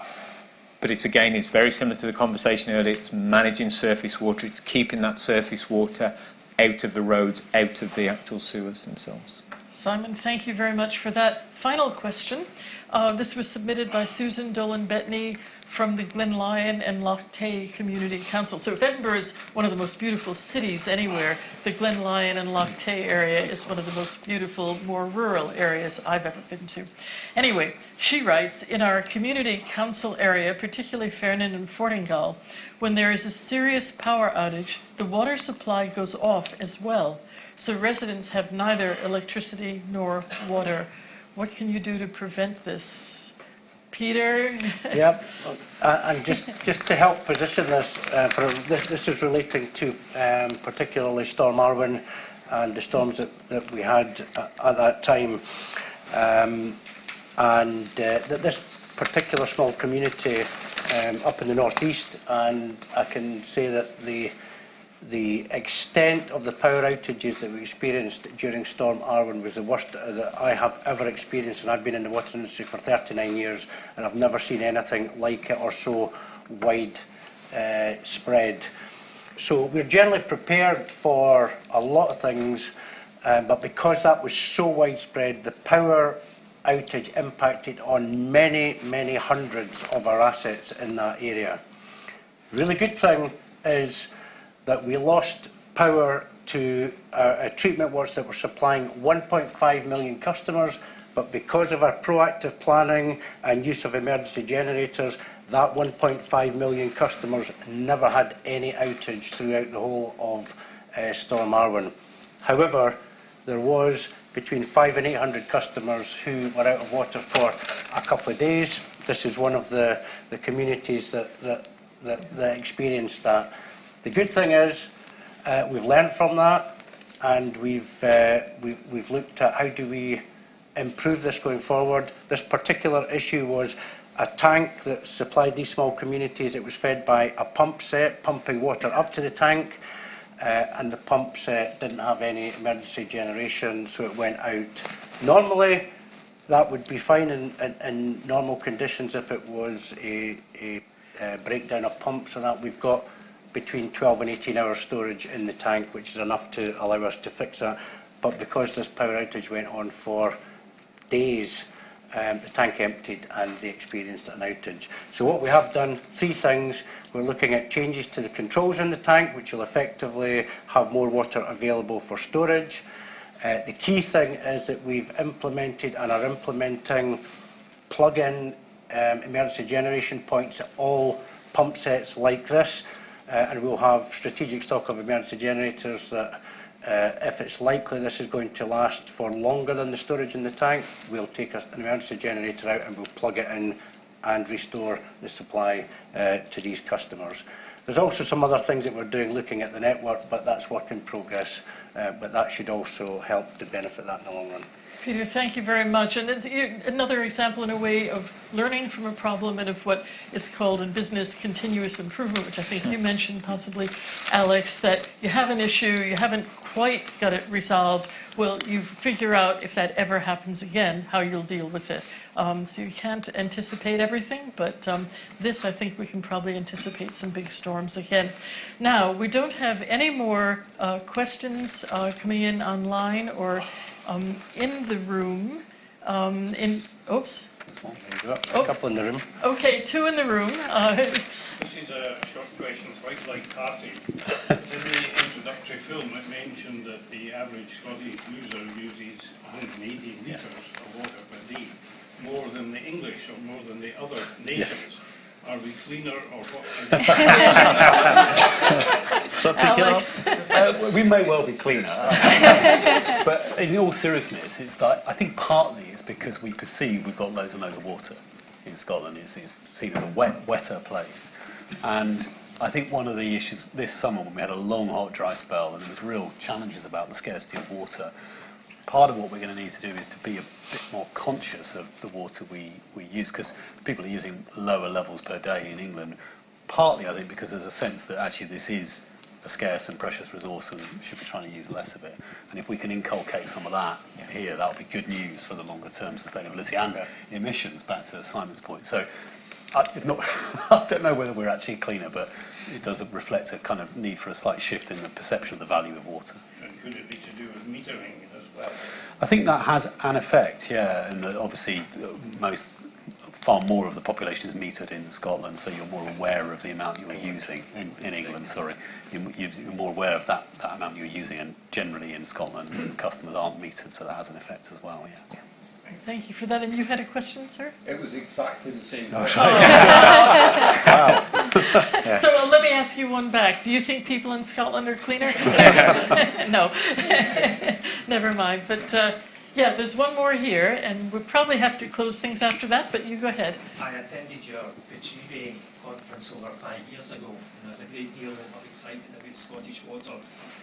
But it's very similar to the conversation earlier. It's managing surface water. It's keeping that surface water out of the roads, out of the actual sewers themselves. Simon, thank you very much for that. Final question. This was submitted by Susan Dolan-Bettany from the Glenlyon and Loch Tay Community Council. So if Edinburgh is one of the most beautiful cities anywhere, the Glenlyon and Loch Tay area is one of the most beautiful, more rural areas I've ever been to. Anyway, she writes, in our community council area, particularly Fernin and Fortingall, when there is a serious power outage, the water supply goes off as well. So residents have neither electricity nor water. What can you do to prevent this? Peter? Yep. And just to help position this, this is relating to particularly Storm Arwen and the storms that we had at that time. This particular small community up in the northeast, and I can say that the extent of the power outages that we experienced during Storm Arwen was the worst that I have ever experienced, and I've been in the water industry for 39 years and I've never seen anything like it or so wide spread. So we're generally prepared for a lot of things, but because that was so widespread, the power outage impacted on many, many hundreds of our assets in that area. Really good thing is that we lost power to treatment works that were supplying 1.5 million customers, but because of our proactive planning and use of emergency generators, that 1.5 million customers never had any outage throughout the whole of Storm Arwen. However, there was between 500 and 800 customers who were out of water for a couple of days. This is one of the communities that experienced that. The good thing is we've learned from that, and we've looked at how do we improve this going forward. This particular issue was a tank that supplied these small communities. It was fed by a pump set pumping water up to the tank, and the pump set didn't have any emergency generation, so it went out. Normally, that would be fine in normal conditions if it was a breakdown of pumps and that. We've got between 12 and 18 hours storage in the tank, which is enough to allow us to fix that. But because this power outage went on for days, the tank emptied and they experienced an outage. So what we have done, 3 things. We're looking at changes to the controls in the tank, which will effectively have more water available for storage. The key thing is that we've implemented and are implementing plug-in emergency generation points at all pump sets like this, and we'll have strategic stock of emergency generators that if it's likely this is going to last for longer than the storage in the tank, we'll take an emergency generator out and we'll plug it in and restore the supply to these customers. There's also some other things that we're doing looking at the network, but that's work in progress, but that should also help to benefit that in the long run. Peter, thank you very much. And it's another example in a way of learning from a problem and of what is called in business continuous improvement, which I think you mentioned possibly, Alex, that you have an issue, you haven't quite got it resolved. Well, you figure out if that ever happens again, how you'll deal with it. So you can't anticipate everything, but this, I think we can probably anticipate some big storms again. Now, we don't have any more questions coming in online or in the room. Oops. A couple in the room. Okay, 2 in the room. This is a short question, quite like Carty. In the introductory film, it mentioned that the average Scottish user uses 180 litres of water per day, more than the English or more than the other nations. Yes. Are we cleaner or what? Shall I pick it up? We may well be cleaner. But in all seriousness, it's that I think partly it's because we perceive we've got loads and loads of water in Scotland. It's seen as a wetter place. And I think one of the issues this summer when we had a long, hot, dry spell and there was real challenges about the scarcity of water, part of what we're going to need to do is to be a bit more conscious of the water we use, because people are using lower levels per day in England, partly I think because there's a sense that actually this is a scarce and precious resource and we should be trying to use less of it. And if we can inculcate some of that here, that'll be good news for the longer term sustainability and emissions, back to Simon's point. So I don't know whether we're actually cleaner, but it does reflect a kind of need for a slight shift in the perception of the value of water. And could it be to do with metering as well? I think that has an effect, yeah, and obviously far more of the population is metered in Scotland, so you're more aware of the amount you're using in England. Sorry, you're more aware of that amount you're using, and generally in Scotland, customers aren't metered, so that has an effect as well. Yeah. Thank you for that. And you had a question, sir? It was exactly the same. Wow. So let me ask you one back. Do you think people in Scotland are cleaner? No. Never mind. But Yeah, there's one more here, and we'll probably have to close things after that, but you go ahead. I attended your Petrivi conference over 5 years ago, and there's a great deal of excitement about Scottish Water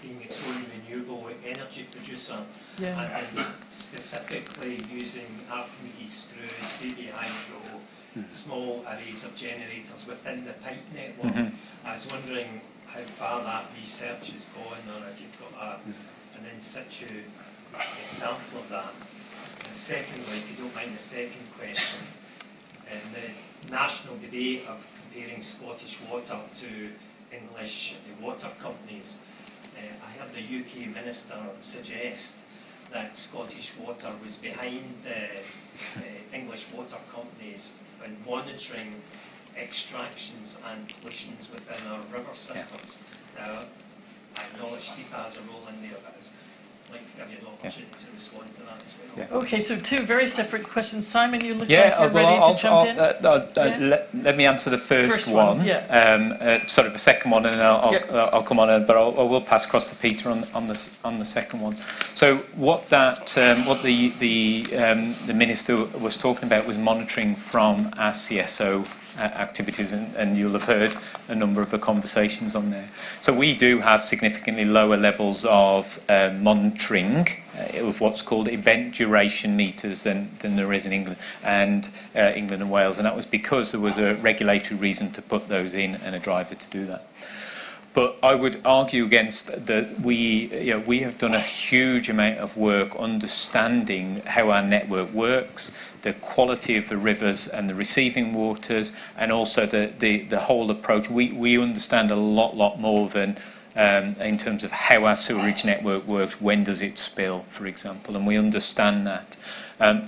being its own renewable energy producer, and specifically using Archimedes screws, baby hydro, small arrays of generators within the pipe network. I was wondering how far that research has gone, or if you've got an in situ example of that. And secondly, if you don't mind the second question, in the national debate of comparing Scottish Water to English water companies, I heard the UK Minister suggest that Scottish Water was behind the English water companies in monitoring extractions and pollutions within our river systems. Now, I acknowledge TIPA has a role in there, but I'd like to give you an opportunity to respond to that as well. Okay, so two very separate questions. Simon, you look like you're ready to jump in. Let me answer the first one. Sorry, the second one, and then I'll come on. But I will pass across to Peter on the second one. So what the minister was talking about was monitoring from our CSO activities, and you'll have heard a number of the conversations on there. So we do have significantly lower levels of monitoring of what's called event duration meters than there is in England and Wales, and that was because there was a regulatory reason to put those in and a driver to do that. But I would argue against that. We have done a huge amount of work understanding how our network works, the quality of the rivers and the receiving waters, and also the whole approach. We understand a lot more than in terms of how our sewerage network works. When does it spill, for example? And we understand that.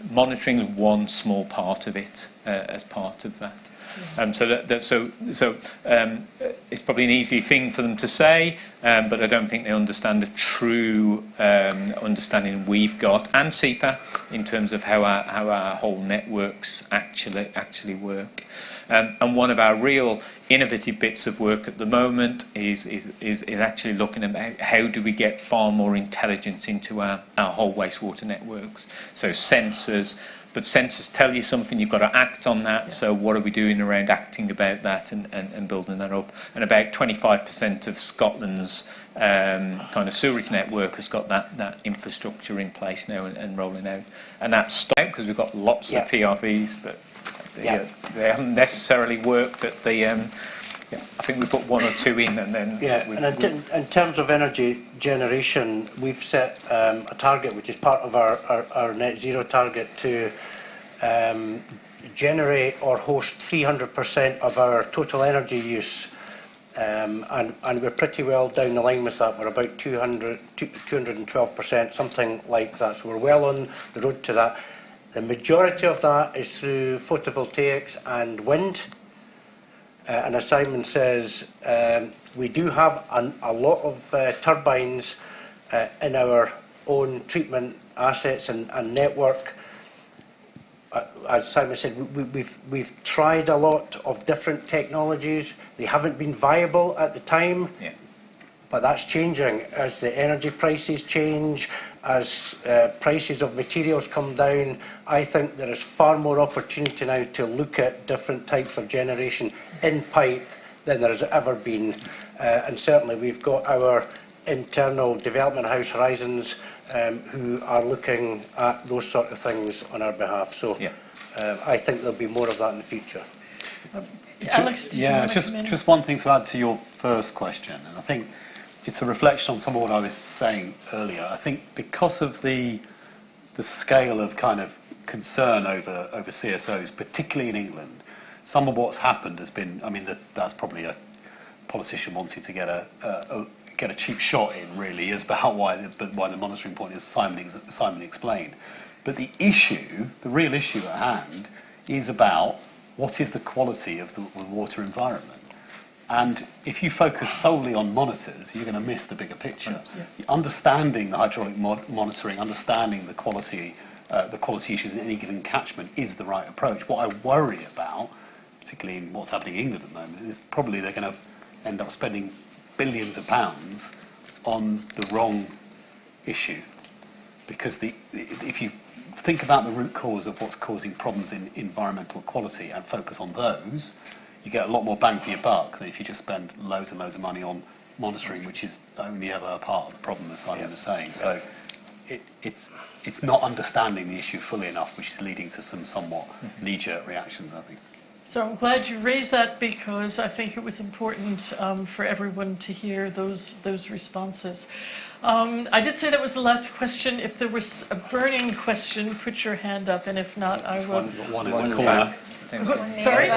Monitoring is one small part of it as part of that. So it's probably an easy thing for them to say, but I don't think they understand the true understanding we've got, and SEPA, in terms of how our whole networks actually work. And one of our real innovative bits of work at the moment is actually looking at how do we get far more intelligence into our whole wastewater networks. So sensors. But sensors tell you something, you've got to act on that. So what are we doing around acting about that and building that up? And about 25% of Scotland's kind of sewerage network has got that infrastructure in place now and rolling out. And that's stopped because we've got lots of PRVs, but they haven't necessarily worked at the... I think we put one or two in, and then... in terms of energy generation, we've set a target, which is part of our net zero target, to generate or host 300% of our total energy use. And we're pretty well down the line with that. We're about 212%, something like that. So we're well on the road to that. The majority of that is through photovoltaics and wind. And as Simon says, we do have a lot of turbines in our own treatment assets and network. As Simon said, we've tried a lot of different technologies. They haven't been viable at the time, but that's changing as the energy prices change, as prices of materials come down. I think there is far more opportunity now to look at different types of generation in pipe than there has ever been. And certainly we've got our internal development house Horizons who are looking at those sort of things on our behalf. So I think there'll be more of that in the future. Alex, do you want to come in? Just one thing to add to your first question, and I think it's a reflection on some of what I was saying earlier. I think because of the scale of kind of concern over CSOs, particularly in England, some of what's happened has been, I mean, that's probably a politician wanting to get a cheap shot in, really, is about why the monitoring point is Simon explained. But the real issue at hand, is about what is the quality of the water environment. And if you focus solely on monitors, you're going to miss the bigger picture. Understanding the hydraulic monitoring, understanding the quality issues in any given catchment is the right approach. What I worry about, particularly in what's happening in England at the moment, is probably they're going to end up spending billions of pounds on the wrong issue. because if you think about the root cause of what's causing problems in environmental quality and focus on those, you get a lot more bang for your buck than if you just spend loads and loads of money on monitoring, which is only ever a part of the problem, as Simon was saying. So it's not understanding the issue fully enough, which is leading to some somewhat knee-jerk reactions, I think. So I'm glad you raised that, because I think it was important for everyone to hear those responses. I did say that was the last question. If there was a burning question, put your hand up, and if not, I will. One in the corner. Sorry?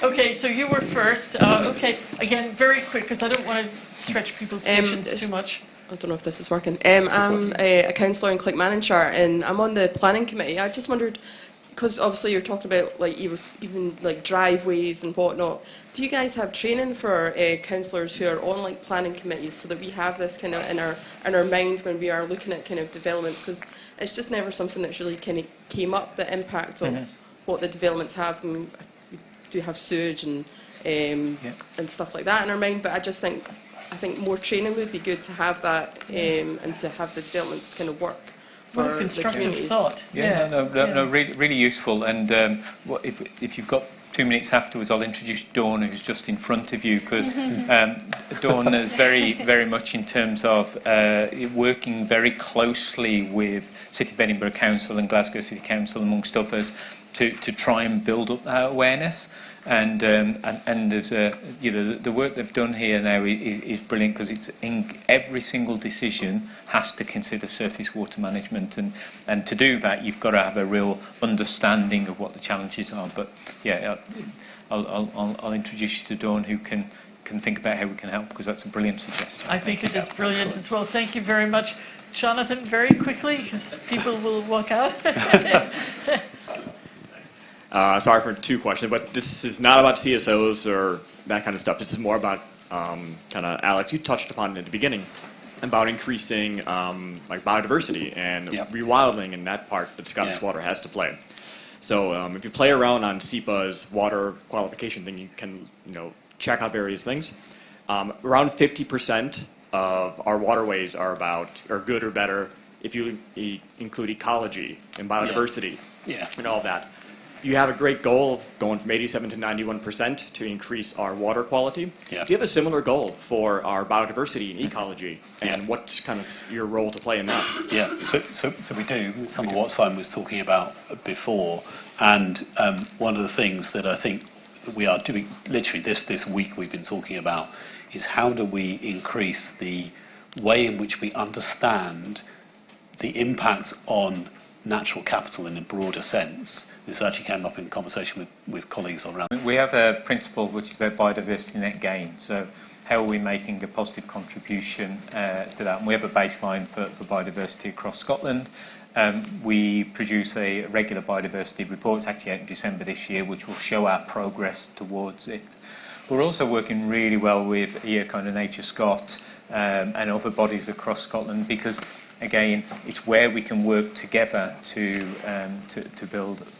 Okay, so you were first. Okay, again, very quick, because I don't want to stretch people's patience too much. I don't know if this is working. I'm a councillor in Clickmannanshire, and I'm on the planning committee. I just wondered, because obviously you're talking about like even like driveways and whatnot. Do you guys have training for councillors who are on like planning committees, so that we have this kind of in our mind when we are looking at kind of developments? Because it's just never something that's really kind of came up, the impact of what the developments have. I mean, we do have sewage and stuff like that in our mind, but I think more training would be good to have that and to have the developments kind of work for the communities. Thought. Really useful. And if you've got 2 minutes afterwards, I'll introduce Dawn, who's just in front of you, because Dawn is very much in terms of working very closely with City of Edinburgh Council and Glasgow City Council, amongst others, to try and build up that awareness. And there's the work they've done here now is brilliant, because it's in every single decision has to consider surface water management, and to do that you've got to have a real understanding of what the challenges are. But I'll introduce you to Dawn, who can think about how we can help, because that's a brilliant suggestion. I think it is brilliant as well. Thank you very much, Jonathan. Very quickly, because people will walk out. Sorry for 2 questions, but this is not about CSOs or that kind of stuff. This is more about kind of, Alex, you touched upon it at the beginning, about increasing like biodiversity and rewilding, and that part that Scottish Water has to play. So if you play around on SEPA's water qualification thing, you can check out various things. Around 50% of our waterways are good or better if you include ecology and biodiversity and all that. You have a great goal of going from 87 to 91% to increase our water quality. Yeah. Do you have a similar goal for our biodiversity and ecology? And what's kind of your role to play in that? Yeah, so we do some of what Simon was talking about before. And one of the things that I think we are doing literally this week we've been talking about is how do we increase the way in which we understand the impact on natural capital in a broader sense. This actually came up in conversation with colleagues around. We have a principle which is about biodiversity net gain. So how are we making a positive contribution to that? And we have a baseline for biodiversity across Scotland. We produce a regular biodiversity report. It's actually out in December this year, which will show our progress towards it. We're also working really well with Eacon and Nature Scot and other bodies across Scotland, because again, it's where we can work together to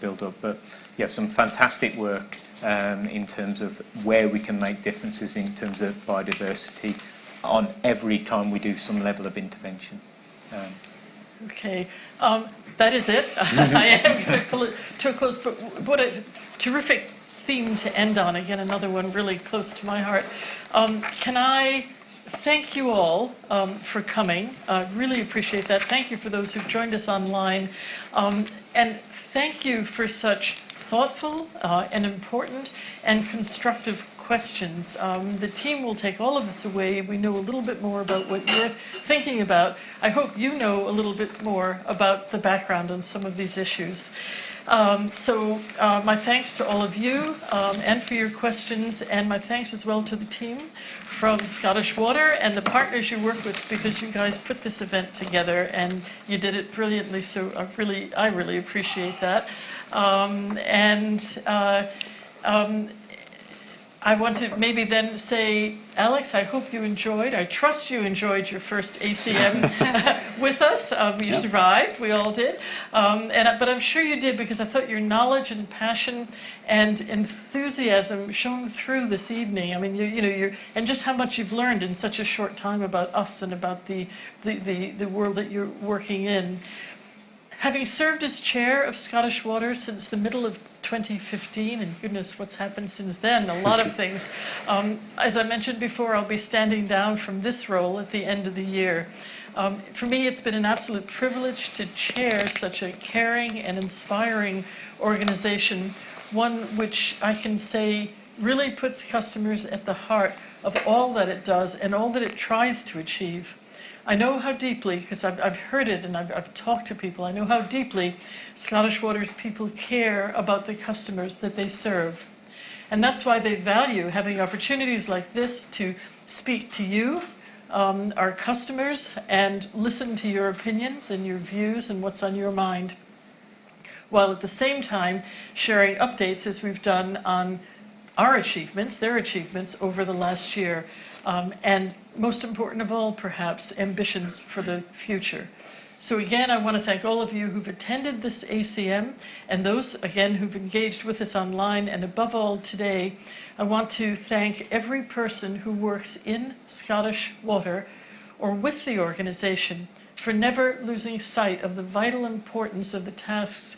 build up. But yeah, some fantastic work in terms of where we can make differences in terms of biodiversity on every time we do some level of intervention. Okay, that is it. I am going to pull it to a close, but what a terrific theme to end on. Again, another one really close to my heart. Can I thank you all for coming. Really appreciate that. Thank you for those who've joined us online. And thank you for such thoughtful and important and constructive questions. The team will take all of this away. We know a little bit more about what you're thinking about. I hope you know a little bit more about the background on some of these issues. So my thanks to all of you and for your questions, and my thanks as well to the team from Scottish Water and the partners you work with, because you guys put this event together and you did it brilliantly, so I really appreciate that. I want to maybe then say, Alex, I hope you enjoyed, I trust you enjoyed your first ACM with us. You survived, we all did. But I'm sure you did, because I thought your knowledge and passion and enthusiasm shone through this evening. I mean, and just how much you've learned in such a short time about us and about the world that you're working in. Having served as chair of Scottish Water since the middle of 2015, and goodness, what's happened since then, a lot of things. As I mentioned before, I'll be standing down from this role at the end of the year. For me, it's been an absolute privilege to chair such a caring and inspiring organization, one which I can say really puts customers at the heart of all that it does and all that it tries to achieve. I know how deeply, because I've heard it and I've talked to people, I know how deeply Scottish Water's people care about the customers that they serve. And that's why they value having opportunities like this to speak to you, our customers, and listen to your opinions and your views and what's on your mind, while at the same time sharing updates as we've done on our achievements, their achievements over the last year. And most important of all, perhaps, ambitions for the future. So again, I want to thank all of you who've attended this ACM, and those, again, who've engaged with us online, and above all today, I want to thank every person who works in Scottish Water or with the organization for never losing sight of the vital importance of the tasks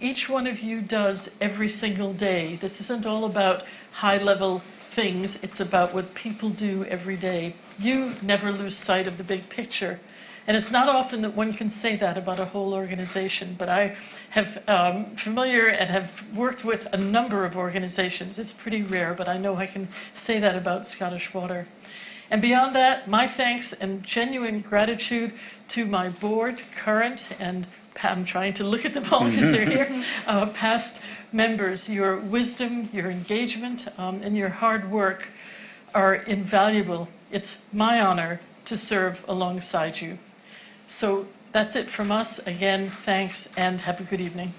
each one of you does every single day. This isn't all about high-level things, it's about what people do every day. You never lose sight of the big picture. And it's not often that one can say that about a whole organization, but I have familiar and have worked with a number of organizations. It's pretty rare, but I know I can say that about Scottish Water. And beyond that, my thanks and genuine gratitude to my board, current, and I'm trying to look at them all because they're here, past members. Your wisdom, your engagement, and your hard work are invaluable. It's my honor to serve alongside you. So that's it from us. Again, thanks and have a good evening.